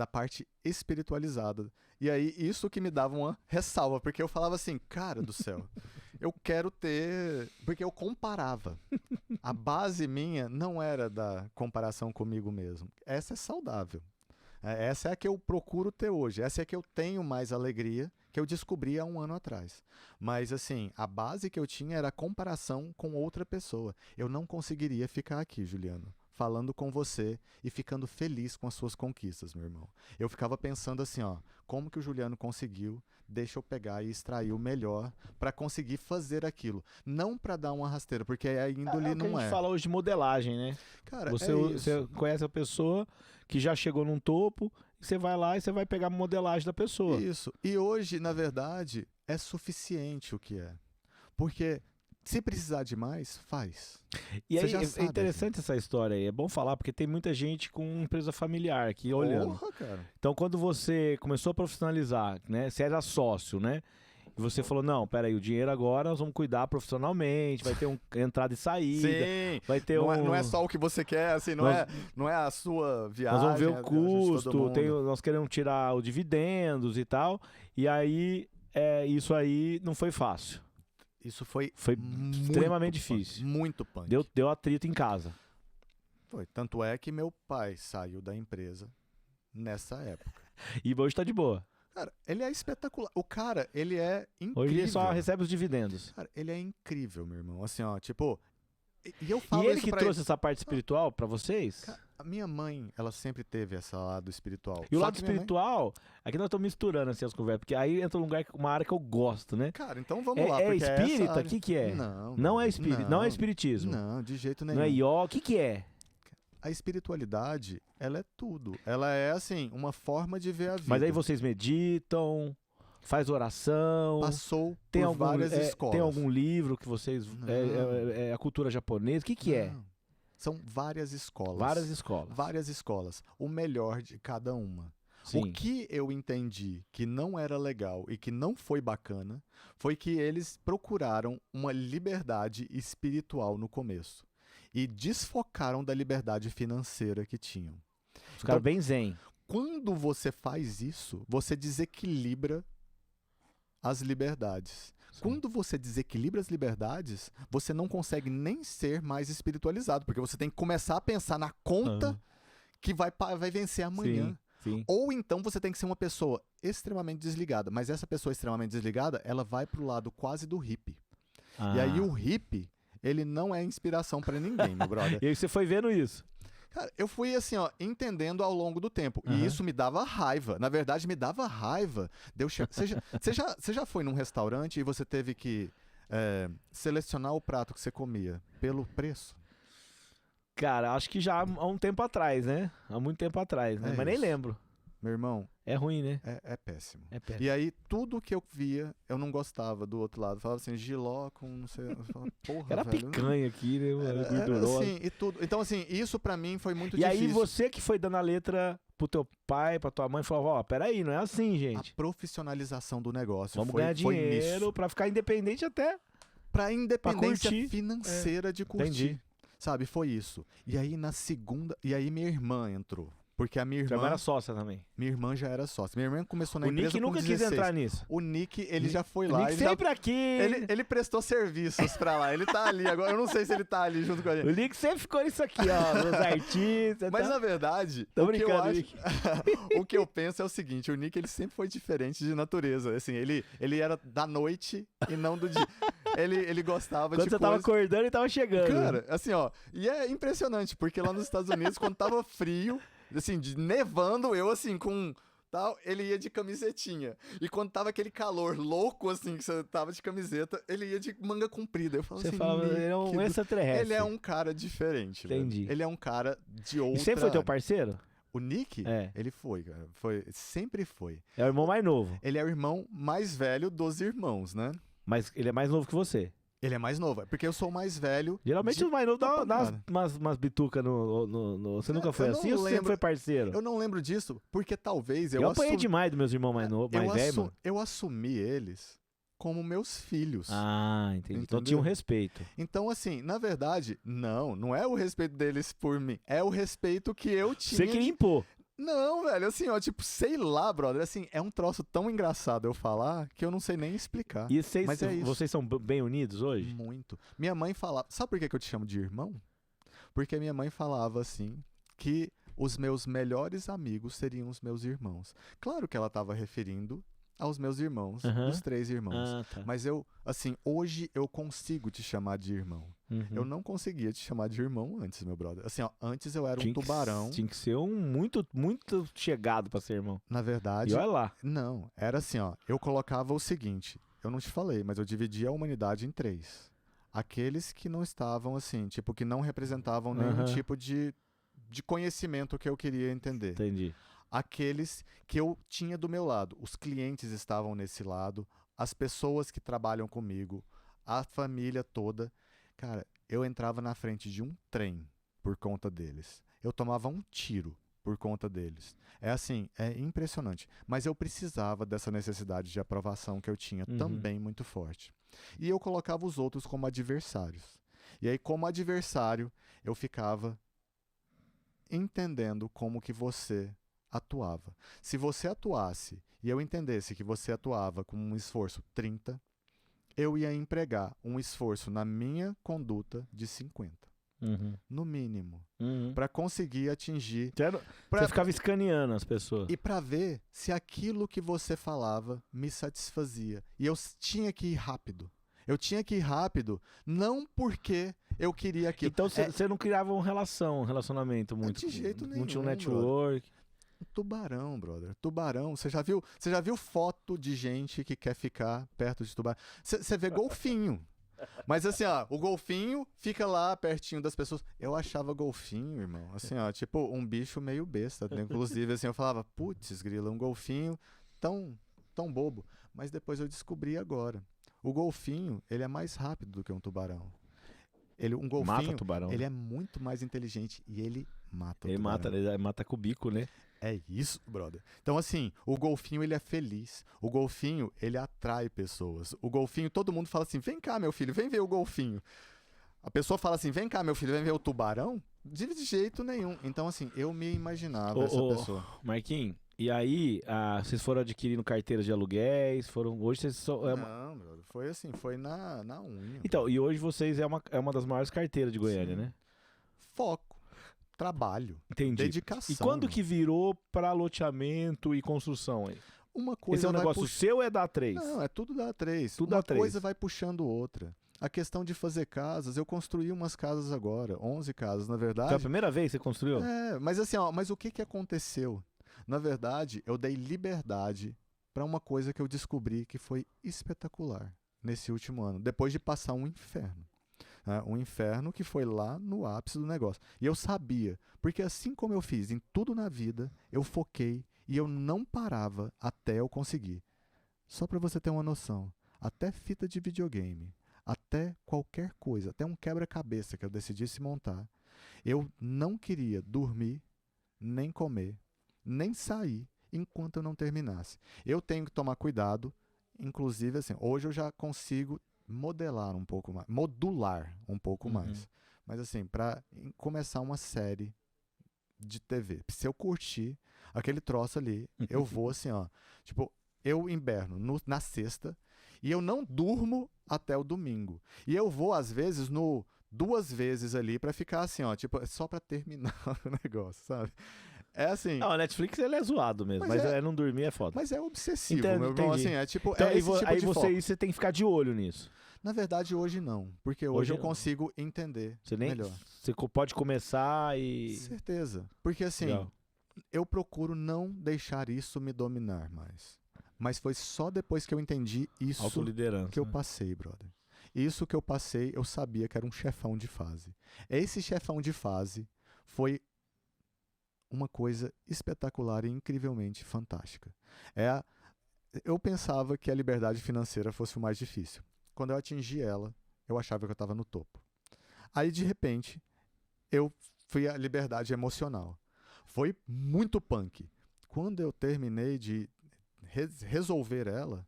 parte espiritualizada. E aí, isso que me dava uma ressalva, porque eu falava assim, cara do céu, eu quero ter... Porque eu comparava. A base minha não era da comparação comigo mesmo. Essa é saudável. Essa é a que eu procuro ter hoje. Essa é a que eu tenho mais alegria, que eu descobri há um ano atrás. Mas, assim, a base que eu tinha era a comparação com outra pessoa. Eu não conseguiria ficar aqui, Juliano, falando com você e ficando feliz com as suas conquistas, meu irmão. Eu ficava pensando assim, ó, como que o Juliano conseguiu? Deixa eu pegar e extrair o melhor para conseguir fazer aquilo. Não para dar uma rasteira, porque a índole não é. A gente fala hoje de modelagem, né? Cara, você conhece a pessoa que já chegou num topo você vai lá e você vai pegar a modelagem da pessoa. Isso. E hoje, na verdade, é suficiente o que é. Porque se precisar de mais, faz. E Você aí, já é sabe, interessante essa história aí. É bom falar, porque tem muita gente com empresa familiar aqui olhando. Porra, cara. Então, quando você começou a profissionalizar, né? Você era sócio, né? E você falou, não, peraí, o dinheiro agora nós vamos cuidar profissionalmente, vai ter entrada e saída, Sim. vai ter Não é só o que você quer, assim, não é a sua viagem. Nós vamos ver é o a de todo custo, mundo. nós queremos tirar os dividendos e tal. E aí, isso aí não foi fácil. Isso foi Extremamente difícil. Muito punk. Deu atrito em casa. Foi. Tanto é que meu pai saiu da empresa nessa época. E hoje tá de boa. Cara, ele é espetacular. O cara, ele é incrível. Hoje ele só recebe os dividendos. Cara, ele é incrível, meu irmão. Assim, ó, tipo... E eu falo E ele isso que pra trouxe essa parte espiritual pra vocês? Cara, a minha mãe, ela sempre teve esse lado espiritual. E o Só lado que minha mãe- espiritual, aqui nós estamos misturando assim as conversas, porque aí entra uma área que eu gosto, né? Cara, então vamos lá. É porque essa espírita? O área- que é? Não. Não é espírito, não é espiritismo. Não, de jeito nenhum. Não é yoga, o que é? A espiritualidade, ela é tudo. Ela é, assim, uma forma de ver a vida. Mas aí vocês meditam, faz oração, Passou tem por algum, várias escolas. tem algum livro que vocês... Não. É a cultura japonesa, o que é? Não. São várias escolas. Várias escolas. Várias escolas. O melhor de cada uma. Sim. O que eu entendi que não era legal e que não foi bacana foi que eles procuraram uma liberdade espiritual no começo e desfocaram da liberdade financeira que tinham. Os caras bem zen. Quando você faz isso, você desequilibra as liberdades. Sim. Quando você desequilibra as liberdades, você não consegue nem ser mais espiritualizado, porque você tem que começar a pensar na conta que vai vencer amanhã. Sim. Ou então você tem que ser uma pessoa extremamente desligada. Mas essa pessoa extremamente desligada, ela vai pro lado quase do hippie. E aí o hippie, ele não é inspiração pra ninguém, meu brother. E aí você foi vendo isso. Cara, eu fui assim, ó, entendendo ao longo do tempo. Aham. E isso me dava raiva. Na verdade, me dava raiva. Você já foi num restaurante e você teve que selecionar o prato que você comia pelo preço? Cara, acho que já há um tempo atrás, né? Há muito tempo atrás, né? É Mas nem isso. lembro. Meu irmão, É ruim, né? é péssimo. É péssimo. E aí, tudo que eu via, eu não gostava do outro lado. Eu falava assim, giló com não sei... Eu falava, porra, Era velho. picanha aqui, né? Era Era gordurosa. assim, e tudo. Então, assim, isso pra mim foi muito E difícil. aí você que foi dando a letra pro teu pai, pra tua mãe, falou, ó, peraí, não é assim, A gente. profissionalização do negócio Vamos foi, ganhar foi dinheiro nisso. pra ficar independente até. Pra independência curtir. financeira de curtir. Entendi. Sabe, foi isso. E aí na segunda... E aí minha irmã entrou. Porque a minha Já irmã... era sócia também. Minha irmã já era sócia. Minha irmã começou na O empresa Nick com nunca 16. quis entrar nisso. O Nick, ele já foi O lá. Nick Ele, já- sempre aqui. ele prestou serviços pra lá. Ele tá ali agora. Eu não sei se ele tá ali junto com a O gente. Nick sempre ficou nisso aqui, ó. Nos artistas. Mas tá? na verdade, Tô o que eu brincando, acho... Nick. o que eu penso é o seguinte, o Nick ele sempre foi diferente de natureza. Assim, ele era da noite e não do dia. Ele gostava Quando de você tava coisas... acordando, ele tava chegando. Cara, assim, ó, e é impressionante, porque lá nos Estados Unidos, quando tava frio, assim, nevando, eu assim, com tal, ele ia de camisetinha. E quando tava aquele calor louco, assim, que você tava de camiseta, ele ia de manga comprida. Eu falo Você assim, fala, "Nick, ele é um extraterrestre. ele é um cara diferente, velho. Entendi. Ele é um cara de E outra... sempre foi teu parceiro? O Nick, É. ele foi, cara. Sempre foi. É o irmão mais novo. Ele é o irmão mais velho dos irmãos, né? Mas ele é mais novo que você. Ele é mais novo, é porque eu sou o mais velho. Geralmente de- os mais novos dão pancada. umas bitucas no... Você nunca foi eu não assim ou você sempre lembro. foi parceiro? Eu não lembro disso, porque talvez Eu apanhei assumi- demais dos meus irmãos mais novos, mais velhos, mano. eu assumi eles como meus filhos. Ah, entendi. Então Entendeu? tinha um respeito. Então, assim, na verdade, não é o respeito deles por mim, é o respeito que eu tinha. Você queria impor. Não, velho, assim, ó, tipo, sei lá, brother, assim, é um troço tão engraçado eu falar que eu não sei nem explicar. E vocês, Mas é isso. vocês são bem unidos hoje? Muito. Minha mãe falava. Sabe por que eu te chamo de irmão? Porque minha mãe falava assim que os meus melhores amigos seriam os meus irmãos. Claro que ela estava referindo aos meus irmãos, Aham. os 3 irmãos. Ah, tá. Mas eu, assim, hoje eu consigo te chamar de irmão. Uhum. Eu não conseguia te chamar de irmão antes, meu brother. Assim, ó, antes eu era um Tinha que- tubarão. Tinha que ser um muito chegado pra ser irmão. Na verdade, E olha lá. não. Era assim, ó. Eu colocava o seguinte. Eu não te falei, mas eu dividia a humanidade em 3. Aqueles que não estavam assim, tipo, que não representavam nenhum Aham. tipo de conhecimento que eu queria entender. Entendi. aqueles que eu tinha do meu lado. Os clientes estavam nesse lado, as pessoas que trabalham comigo, a família toda. Cara, eu entrava na frente de um trem por conta deles. Eu tomava um tiro por conta deles. É assim, é impressionante. Mas eu precisava dessa necessidade de aprovação que eu tinha também muito forte. E eu colocava os outros como adversários. E aí, como adversário, eu ficava entendendo como que você atuava. Se você atuasse e eu entendesse que você atuava com um esforço 30, eu ia empregar um esforço na minha conduta de 50. No mínimo. Para conseguir atingir. Você ficava escaneando as pessoas. E para ver se aquilo que você falava me satisfazia. E eu tinha que ir rápido. Eu tinha que ir rápido, não porque eu queria aquilo. Então você não criava um relacionamento muito. De jeito nenhum. Não tinha um network. Tubarão, brother. Tubarão. Você já viu foto de gente que quer ficar perto de tubarão? Você vê golfinho. Mas assim, ó, o golfinho fica lá pertinho das pessoas. Eu achava golfinho, irmão, assim, ó, tipo um bicho meio besta. Inclusive, assim, eu falava, putz, grila, um golfinho tão bobo. Mas depois eu descobri agora. O golfinho, ele é mais rápido do que um tubarão. Um golfinho, mata tubarão. Ele é muito mais inteligente e ele mata o tubarão. Ele mata com o bico, né? É isso, brother. Então, assim, o golfinho, ele é feliz. O golfinho, ele atrai pessoas. O golfinho, todo mundo fala assim, vem cá, meu filho, vem ver o golfinho. A pessoa fala assim, vem cá, meu filho, vem ver o tubarão? De jeito nenhum. Então, assim, eu me imaginava essa pessoa. Marquinhos, e aí, vocês foram adquirindo carteiras de aluguéis? Hoje vocês são... Não, brother, foi assim, foi na unha. Então, e hoje vocês é uma das maiores carteiras de Goiânia, né? Foco. Trabalho. Entendi. Dedicação. E quando que virou para loteamento e construção aí? Uma coisa Esse é um negócio seu ou é da A3? Não, é tudo da A3. Tudo Uma coisa vai puxando outra. A questão de fazer casas, eu construí umas casas agora, 11 casas, na verdade. Foi a primeira vez que você construiu? Mas assim, ó, mas o que aconteceu? Na verdade, eu dei liberdade para uma coisa que eu descobri que foi espetacular nesse último ano, depois de passar um inferno. Um inferno que foi lá no ápice do negócio. E eu sabia, porque assim como eu fiz em tudo na vida, eu foquei e eu não parava até eu conseguir. Só para você ter uma noção, até fita de videogame, até qualquer coisa, até um quebra-cabeça que eu decidisse montar, eu não queria dormir, nem comer, nem sair enquanto eu não terminasse. Eu tenho que tomar cuidado, inclusive assim, hoje eu já consigo modular um pouco mais. Mas assim, para começar uma série de TV, se eu curtir aquele troço ali, eu vou assim, ó, tipo, eu inverno na sexta e eu não durmo até o domingo. E eu vou às vezes 2 vezes ali para ficar assim, ó, tipo, só para terminar o negócio, sabe? É assim. Não, a Netflix ele é zoado mesmo, mas não dormir é foda. Mas é obsessivo, Entendo, meu irmão. Assim, é tipo. Então, é esse tipo aí de você tem que ficar de olho nisso. Na verdade, hoje não. Porque hoje eu consigo entender melhor. Você pode começar e. Certeza. Porque assim, eu procuro não deixar isso me dominar mais. Mas foi só depois que eu entendi isso que eu passei, brother. Isso que eu passei, eu sabia que era um chefão de fase. Esse chefão de fase foi uma coisa espetacular e incrivelmente fantástica. Eu pensava que a liberdade financeira fosse o mais difícil. Quando eu atingi ela, eu achava que eu estava no topo. Aí, de repente, eu fui a liberdade emocional. Foi muito punk. Quando eu terminei de resolver ela,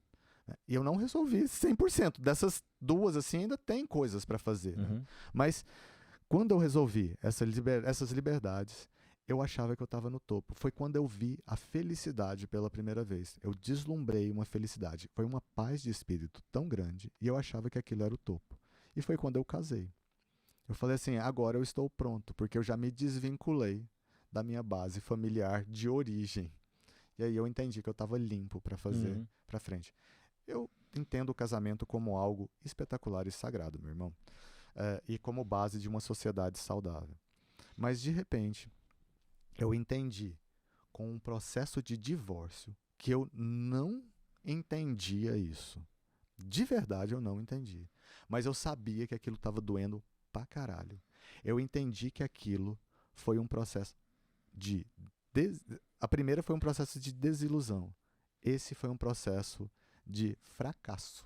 e eu não resolvi 100%. Dessas 2, assim, ainda tem coisas para fazer. Né? Mas quando eu resolvi essas liberdades, eu achava que eu estava no topo. Foi quando eu vi a felicidade pela primeira vez. Eu deslumbrei uma felicidade. Foi uma paz de espírito tão grande e eu achava que aquilo era o topo. E foi quando eu casei. Eu falei assim, agora eu estou pronto, porque eu já me desvinculei da minha base familiar de origem. E aí eu entendi que eu estava limpo para fazer para frente. Eu entendo o casamento como algo espetacular e sagrado, meu irmão. E como base de uma sociedade saudável. Mas, de repente, eu entendi com um processo de divórcio que eu não entendia isso. De verdade, eu não entendi. Mas eu sabia que aquilo estava doendo pra caralho. Eu entendi que aquilo foi um processo de A primeira foi um processo de desilusão. Esse foi um processo de fracasso.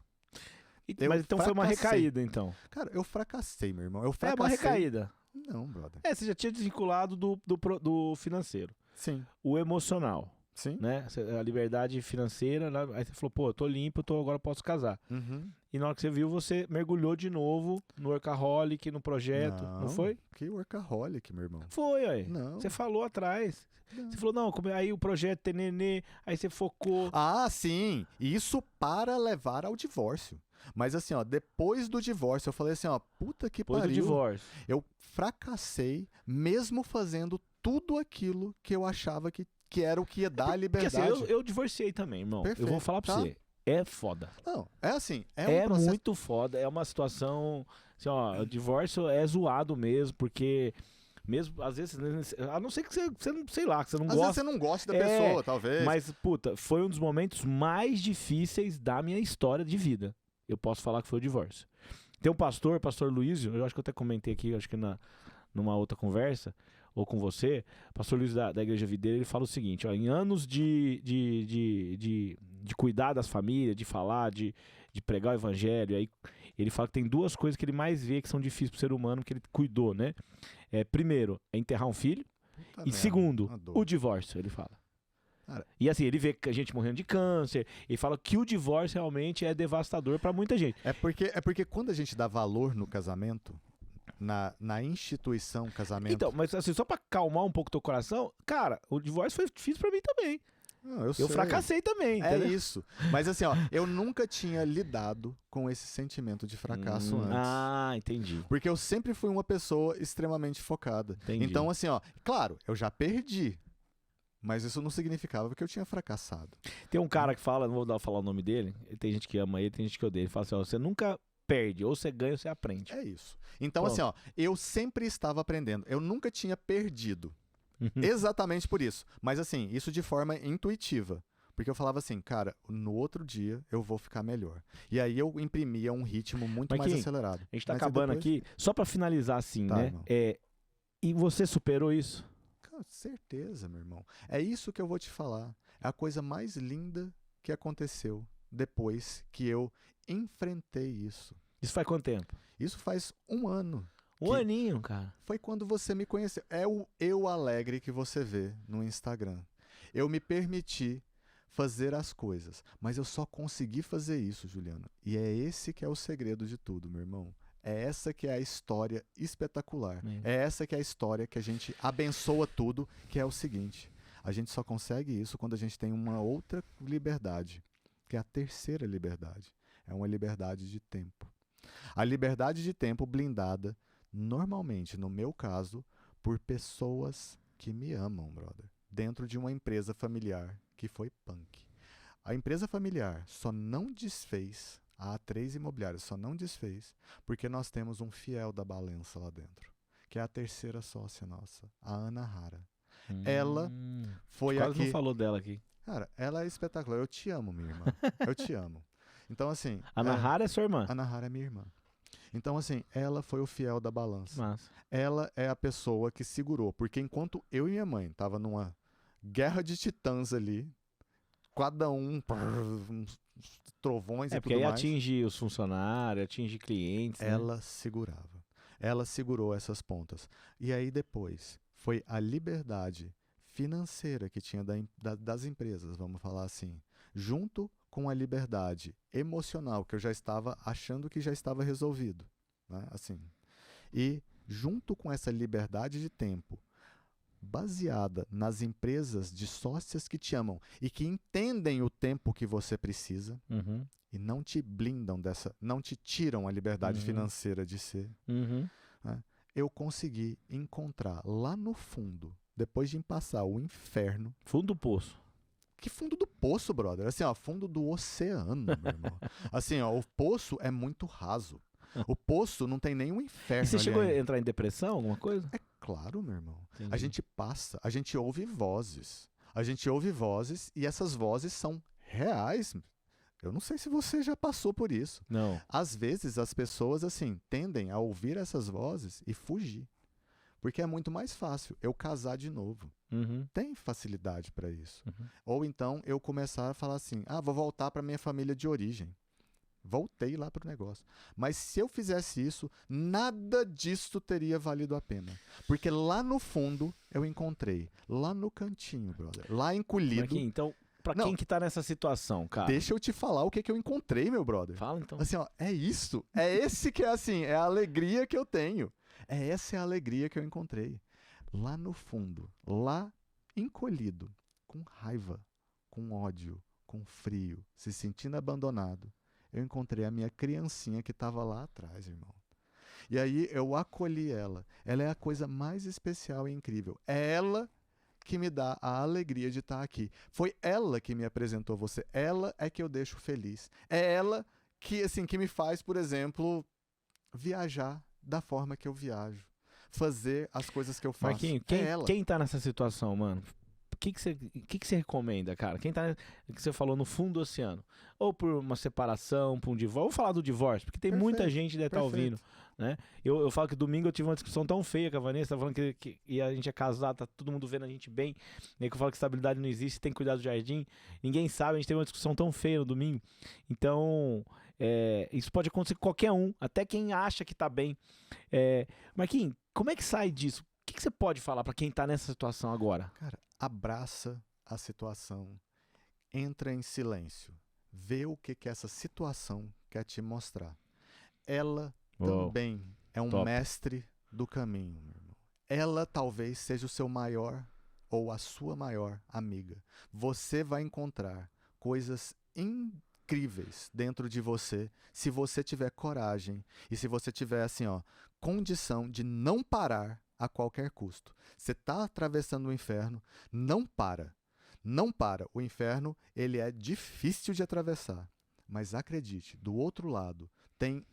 Mas então foi uma fracassei. recaída, então. Cara, eu fracassei, meu irmão. Eu É fracassei. uma recaída. Não, brother. Você já tinha desvinculado do financeiro. Sim. O emocional, Sim. né? A liberdade financeira, né? Aí você falou, pô, eu tô limpo, agora posso casar. Uhum. E na hora que você viu, você mergulhou de novo no workaholic, no projeto, não foi? Que workaholic, meu irmão. Foi, aí. Não. Você falou atrás. Não. Você falou, não, aí o projeto tem nenê, aí você focou. Ah, sim. Isso para levar ao divórcio. Mas assim, ó, depois do divórcio, eu falei assim, ó, puta que Depois do pariu. divórcio. Eu fracassei, mesmo fazendo tudo aquilo que eu achava que era o que ia dar a Porque liberdade. assim, eu divorciei também, irmão. Perfeito, Eu vou falar pra tá? você. É foda. Não, é assim, É um processo... muito foda. É uma situação. Assim, ó, o divórcio é zoado mesmo, porque. Mesmo, às vezes, a não ser que você não, sei lá, que você não Às vezes gosta. você não gosta da É, pessoa, talvez. Mas, puta, foi um dos momentos mais difíceis da minha história de vida. Eu posso falar que foi o divórcio. Tem um pastor Luísio, eu acho que eu até comentei aqui, acho que numa outra conversa, ou com você, pastor Luísio da Igreja Videira, ele fala o seguinte, ó, em anos de cuidar das famílias, de falar, de pregar o evangelho, aí ele fala que tem duas coisas que ele mais vê que são difíceis pro ser humano, que ele cuidou, né? Primeiro, é enterrar um filho, Puta e merda, segundo, uma dor. o divórcio, ele fala. Cara, E assim, ele vê a gente morrendo de câncer, ele fala que o divórcio realmente é devastador pra muita gente. É porque quando a gente dá valor no casamento, na instituição casamento... Então, mas assim, só pra acalmar um pouco teu coração, cara, o divórcio foi difícil pra mim também. Não, Eu sei. fracassei também, É entendeu? isso. Mas assim, ó, eu nunca tinha lidado com esse sentimento de fracasso antes. Ah, entendi. Porque eu sempre fui uma pessoa extremamente focada. Entendi. Então, assim, ó, claro, eu já perdi. Mas isso não significava que eu tinha fracassado. Tem um cara que fala, não vou falar o nome dele, tem gente que ama ele, tem gente que odeia. Ele fala assim, ó, você nunca perde, ou você ganha ou você aprende. É isso. Então, Pronto. assim, ó, eu sempre estava aprendendo. Eu nunca tinha perdido. Uhum. Exatamente por isso. Mas, assim, isso de forma intuitiva. Porque eu falava assim, cara, no outro dia eu vou ficar melhor. E aí eu imprimia um ritmo muito mais Marquinhos, acelerado. A gente tá Mas acabando depois- aqui, só pra finalizar assim, Tá, né? irmão. E você superou isso? Com certeza, meu irmão. É isso que eu vou te falar. É a coisa mais linda que aconteceu depois que eu enfrentei isso. Isso faz quanto tempo? Isso faz um ano. Um aninho, cara. Foi quando você me conheceu. É o eu alegre que você vê no Instagram. Eu me permiti fazer as coisas, mas eu só consegui fazer isso, Juliano. E é esse que é o segredo de tudo, meu irmão. É essa que é a história espetacular. É essa que é a história que a gente abençoa tudo, que é o seguinte: a gente só consegue isso quando a gente tem uma outra liberdade, que é a terceira liberdade. É uma liberdade de tempo. A liberdade de tempo blindada, normalmente, no meu caso, por pessoas que me amam, brother. Dentro de uma empresa familiar que foi punk. A empresa familiar só não desfez, a A3 Imobiliária só não desfez, porque nós temos um fiel da balança lá dentro, que é a terceira sócia nossa, a Ana Rara. Ela foi Quase aqui... não falou dela aqui. Cara, ela é espetacular. Eu te amo, minha irmã. Eu te amo. Então, assim... A Nahara é sua irmã. A Nahara é minha irmã. Então, assim, ela foi o fiel da balança. Massa. Ela é a pessoa que segurou. Porque enquanto eu e minha mãe tava numa guerra de titãs ali, cada um... uns trovões e Porque tudo aí mais. atinge os funcionários, atinge clientes, né? Ela segurava. Ela segurou essas pontas. E aí depois foi a liberdade financeira que tinha das empresas, vamos falar assim, junto com a liberdade emocional, que eu já estava achando que já estava resolvido, né? Assim. E junto com essa liberdade de tempo, baseada nas empresas de sócias que te amam e que entendem o tempo que você precisa, Uhum. e não te blindam dessa, não te tiram a liberdade financeira de ser, Uhum. né? Eu consegui encontrar lá no fundo, depois de passar o inferno. Fundo do poço. Que fundo do poço, brother? Assim, ó, fundo do oceano, meu irmão. Assim, ó, o poço é muito raso. O poço não tem nenhum inferno. E você ali chegou ainda. a entrar em depressão, alguma coisa? É claro, meu irmão. Entendi. A gente passa, a gente ouve vozes. A gente ouve vozes e essas vozes são reais. Eu não sei se você já passou por isso. Não. Às vezes as pessoas, assim, tendem a ouvir essas vozes e fugir. Porque é muito mais fácil eu casar de novo. Uhum. Tem facilidade para isso. Uhum. Ou então eu começar a falar assim, vou voltar para minha família de origem. Voltei lá pro negócio. Mas se eu fizesse isso, nada disso teria valido a pena. Porque lá no fundo, eu encontrei, lá no cantinho, brother, lá encolhido... Marquinhos, então, pra quem que tá nessa situação, cara? Deixa eu te falar o que eu encontrei, meu brother. Fala, então. Assim, ó, é isso. É esse que é assim, é a alegria que eu tenho. Essa é a alegria que eu encontrei. Lá no fundo, lá encolhido, com raiva, com ódio, com frio, se sentindo abandonado, eu encontrei a minha criancinha que estava lá atrás, irmão. E aí eu acolhi ela. Ela é a coisa mais especial e incrível. É ela que me dá a alegria de estar aqui. Foi ela que me apresentou você. Ela é que eu deixo feliz. É ela que, assim, que me faz, por exemplo, viajar da forma que eu viajo. Fazer as coisas que eu faço. Marquinhos, quem tá nessa situação, mano? O que você recomenda, cara? Quem tá, que você falou, no fundo do oceano? Ou por uma separação, por um divórcio. Vou falar do divórcio, porque tem muita gente que deve estar ouvindo, né? Eu falo que domingo eu tive uma discussão tão feia com a Vanessa, falando que e a gente é casado, tá todo mundo vendo a gente bem, né? Que eu falo que estabilidade não existe, tem que cuidar do jardim. Ninguém sabe, a gente teve uma discussão tão feia no domingo. Então, isso pode acontecer com qualquer um, até quem acha que tá bem. Marquinhos, como é que sai disso? O que você pode falar pra quem tá nessa situação agora? Cara, abraça a situação, entra em silêncio, vê o que essa situação quer te mostrar. Ela também é um mestre do caminho, meu irmão. Ela talvez seja o seu maior ou a sua maior amiga. Você vai encontrar coisas incríveis dentro de você se você tiver coragem e se você tiver assim, ó, condição de não parar a qualquer custo. Você está atravessando o inferno, não para. Não para. O inferno, ele é difícil de atravessar. Mas acredite, do outro lado tem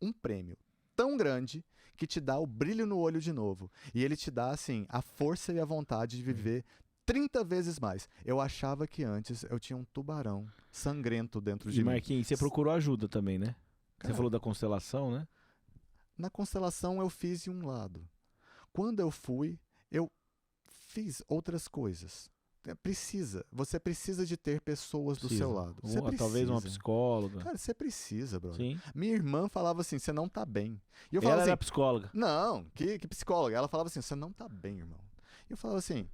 um prêmio tão grande que te dá o brilho no olho de novo. E ele te dá, assim, a força e a vontade de viver 30 vezes mais. Eu achava que antes eu tinha um tubarão sangrento dentro de mim. E Marquinhos, você procurou ajuda também, né? Cara, você falou da constelação, né? Na constelação eu fiz em um lado. Quando eu fui, eu fiz outras coisas. Você precisa de ter pessoas do seu lado. Você precisa. Talvez uma psicóloga. Cara, você precisa, brother. Sim. Minha irmã falava assim, você não tá bem. E eu Ela falava era assim, psicóloga. não, que psicóloga? Ela falava assim, você não tá bem, irmão. E eu falava assim,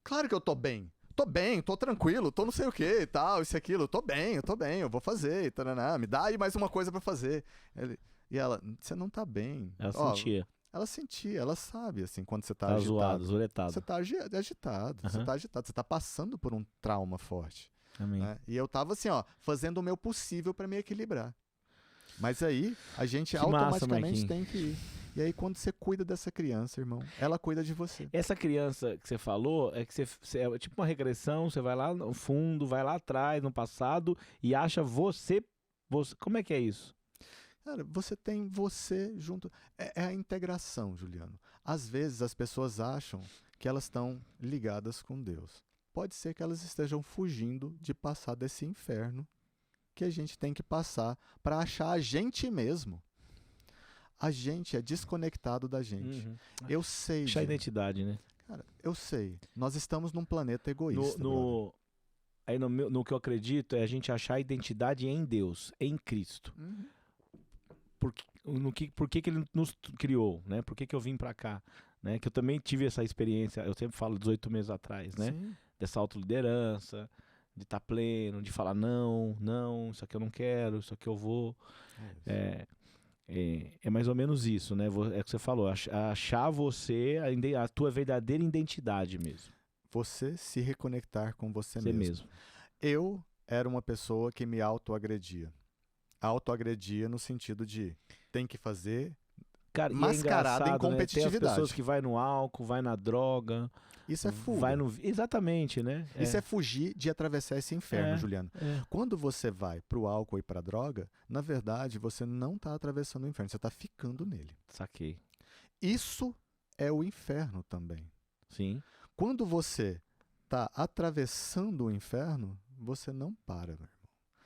claro que eu tô bem. Tô bem, tô tranquilo, tô não sei o que e tal, isso e aquilo. Tô bem, eu vou fazer. Taraná, me dá aí mais uma coisa pra fazer. E ela, você não tá bem. Ela sentia. Ela sentia, ela sabe, assim, quando você tá Tá agitado. zoado, zuretado. Você tá agitado, você tá agitado, você tá passando por um trauma forte. Amém. Né? E eu tava assim, ó, fazendo o meu possível pra me equilibrar. Mas aí, a gente automaticamente tem que ir. E aí, quando você cuida dessa criança, irmão, ela cuida de você. Essa criança que você falou, é que é tipo uma regressão, você vai lá no fundo, vai lá atrás, no passado, e acha você. Como é que é isso? Cara, você tem você junto. É a integração, Juliano. Às vezes as pessoas acham que elas estão ligadas com Deus. Pode ser que elas estejam fugindo de passar desse inferno que a gente tem que passar para achar a gente mesmo. A gente é desconectado da gente. Uhum. Eu sei. Achar a identidade, né? Cara, eu sei. Nós estamos num planeta egoísta. Aí no que eu acredito é a gente achar a identidade em Deus, em Cristo. Uhum. Por que ele nos criou, né? Por que eu vim pra cá, né? Que eu também tive essa experiência, eu sempre falo 18 meses atrás, né? Sim. Dessa autoliderança, de estar pleno, de falar não, isso aqui eu não quero, isso aqui eu vou. É mais ou menos isso, né? É o que você falou, achar você, a tua verdadeira identidade mesmo. Você se reconectar com você mesmo. Eu era uma pessoa que me autoagredia. Autoagredia no sentido de tem que fazer, cara, mascarado em competitividade. Né? Tem as pessoas que vai no álcool, vai na droga. Isso é fuga. Exatamente, né? Isso é fugir de atravessar esse inferno, Juliano. Quando você vai pro álcool e pra droga, na verdade, você não tá atravessando o inferno, você tá ficando nele. Saquei. Isso é o inferno também. Sim. Quando você tá atravessando o inferno, você não para, meu irmão.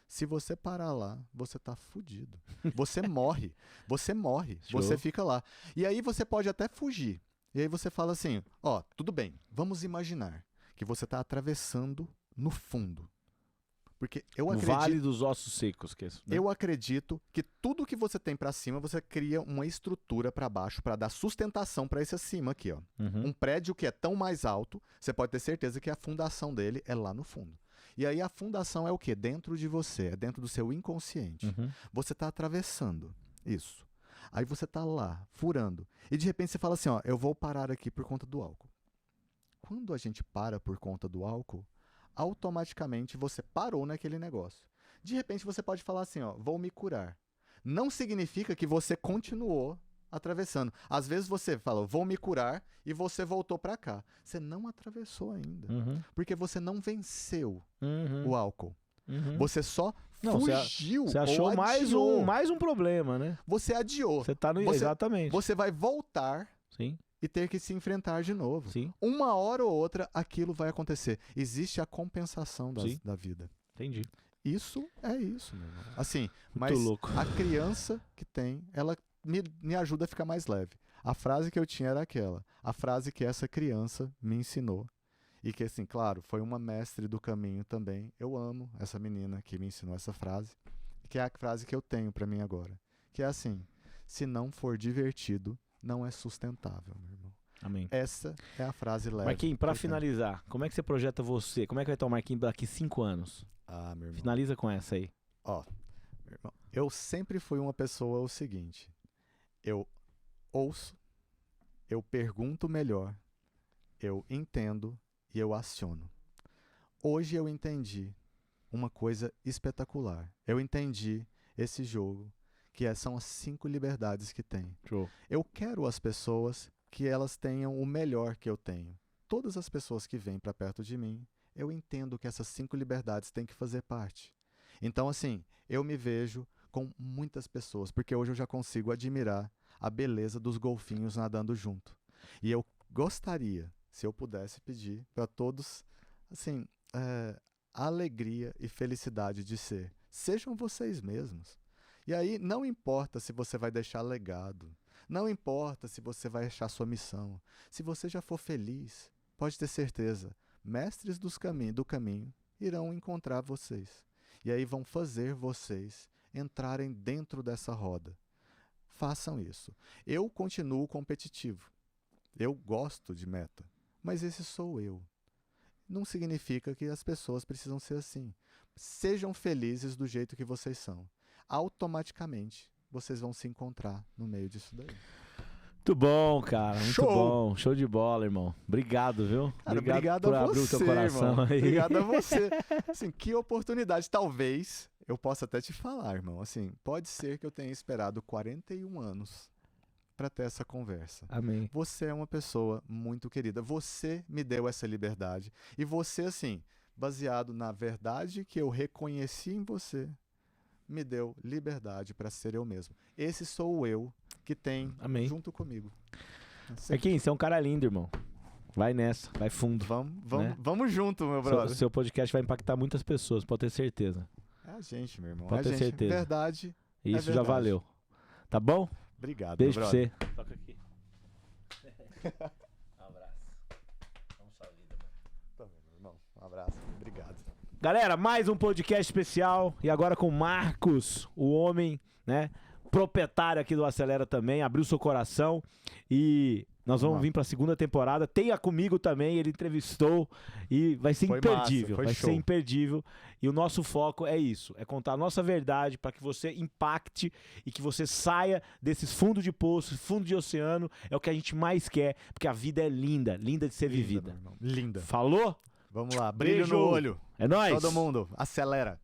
Se você parar lá, você tá fudido. Você morre. Você morre. Show. Você fica lá. E aí você pode até fugir. E aí você fala assim, ó, tudo bem, vamos imaginar que você está atravessando no fundo. Porque eu O acredito... Vale dos Ossos Secos, que é isso, né? Eu acredito que tudo que você tem para cima, você cria uma estrutura para baixo para dar sustentação para esse acima aqui, ó. Uhum. Um prédio que é tão mais alto, você pode ter certeza que a fundação dele é lá no fundo. E aí a fundação é o quê? Dentro de você, é dentro do seu inconsciente. Uhum. Você está atravessando isso. Aí você está lá, furando. E de repente você fala assim, ó, eu vou parar aqui por conta do álcool. Quando a gente para por conta do álcool, automaticamente você parou naquele negócio. De repente você pode falar assim, ó, vou me curar. Não significa que você continuou atravessando. Às vezes você fala, vou me curar, e você voltou para cá. Você não atravessou ainda. Uhum. Porque você não venceu Uhum. o álcool. Uhum. Você só Não, fugiu. Você achou ou mais adiou. um problema, né? Você adiou. Você tá no... Você- Exatamente. Você vai voltar Sim, e ter que se enfrentar de novo. sim, Uma hora ou outra, aquilo vai acontecer. Existe a compensação Sim. da vida. entendi. Isso é isso, meu irmão. Assim, Muito mas louco. a criança que tem, ela me ajuda a ficar mais leve. A frase que eu tinha era aquela. A frase que essa criança me ensinou. E que, assim, claro, foi uma mestre do caminho também. Eu amo essa menina que me ensinou essa frase. Que é a frase que eu tenho pra mim agora. Que é assim, se não for divertido, não é sustentável, meu irmão. Amém. Essa é a frase leve. Marquinhos, pra que eu tenho. finalizar, como é que você projeta você? Como é que vai estar o Marquinhos daqui 5 anos? Ah, meu irmão. Finaliza com essa aí. Ó, meu irmão, eu sempre fui uma pessoa o seguinte. Eu ouço, eu pergunto melhor, eu entendo e eu aciono. Hoje eu entendi uma coisa espetacular. Eu entendi esse jogo, que são as 5 liberdades que tem. Show. Eu quero as pessoas que elas tenham o melhor que eu tenho. Todas as pessoas que vêm para perto de mim, eu entendo que essas 5 liberdades têm que fazer parte. Então, assim, eu me vejo com muitas pessoas, porque hoje eu já consigo admirar a beleza dos golfinhos nadando junto. E eu gostaria, se eu pudesse pedir para todos, assim, a alegria e felicidade de ser. Sejam vocês mesmos. E aí, não importa se você vai deixar legado, não importa se você vai achar sua missão. Se você já for feliz, pode ter certeza, mestres do caminho irão encontrar vocês. E aí vão fazer vocês entrarem dentro dessa roda. Façam isso. Eu continuo competitivo. Eu gosto de meta. Mas esse sou eu. Não significa que as pessoas precisam ser assim. Sejam felizes do jeito que vocês são. Automaticamente, vocês vão se encontrar no meio disso daí. Muito bom, cara. Muito Show! bom. Show de bola, irmão. Obrigado, viu? Cara, obrigado por a abrir você, o teu coração irmão. aí. Obrigado a você. Assim, que oportunidade. Talvez eu possa até te falar, irmão. Assim, pode ser que eu tenha esperado 41 anos para ter essa conversa. Amém. Você é uma pessoa muito querida. Você me deu essa liberdade. E você, assim, baseado na verdade que eu reconheci em você, me deu liberdade para ser eu mesmo. Esse sou eu que tem Amém. junto comigo. Assim, Marquinhos, você é um cara lindo, irmão. Vai nessa, vai fundo. Né? Vamos junto, meu brother. Seu podcast vai impactar muitas pessoas, pode ter certeza. É a gente, meu irmão. Pode É a ter gente. certeza. Verdade. E É isso já verdade. valeu. Tá bom? Obrigado, Beijo meu pra brother. você. Toca aqui. Abraço. Vamos sua vida, mano. Tá bem, meu irmão. Um abraço. Obrigado. Galera, mais um podcast especial e agora com o Marcos, o homem, né, proprietário aqui do Acelera também, abriu seu coração e nós vamos vir para a segunda temporada. Tenha comigo também, ele entrevistou e vai ser Foi imperdível, massa, foi vai show. ser imperdível. E o nosso foco é isso, é contar a nossa verdade para que você impacte e que você saia desses fundos de poço, fundo de oceano, é o que a gente mais quer, porque a vida é linda, linda de ser Linda, vivida. meu irmão. Linda. Falou? Vamos lá. Brilho Beijo. no olho. É nóis. Todo mundo. Acelera.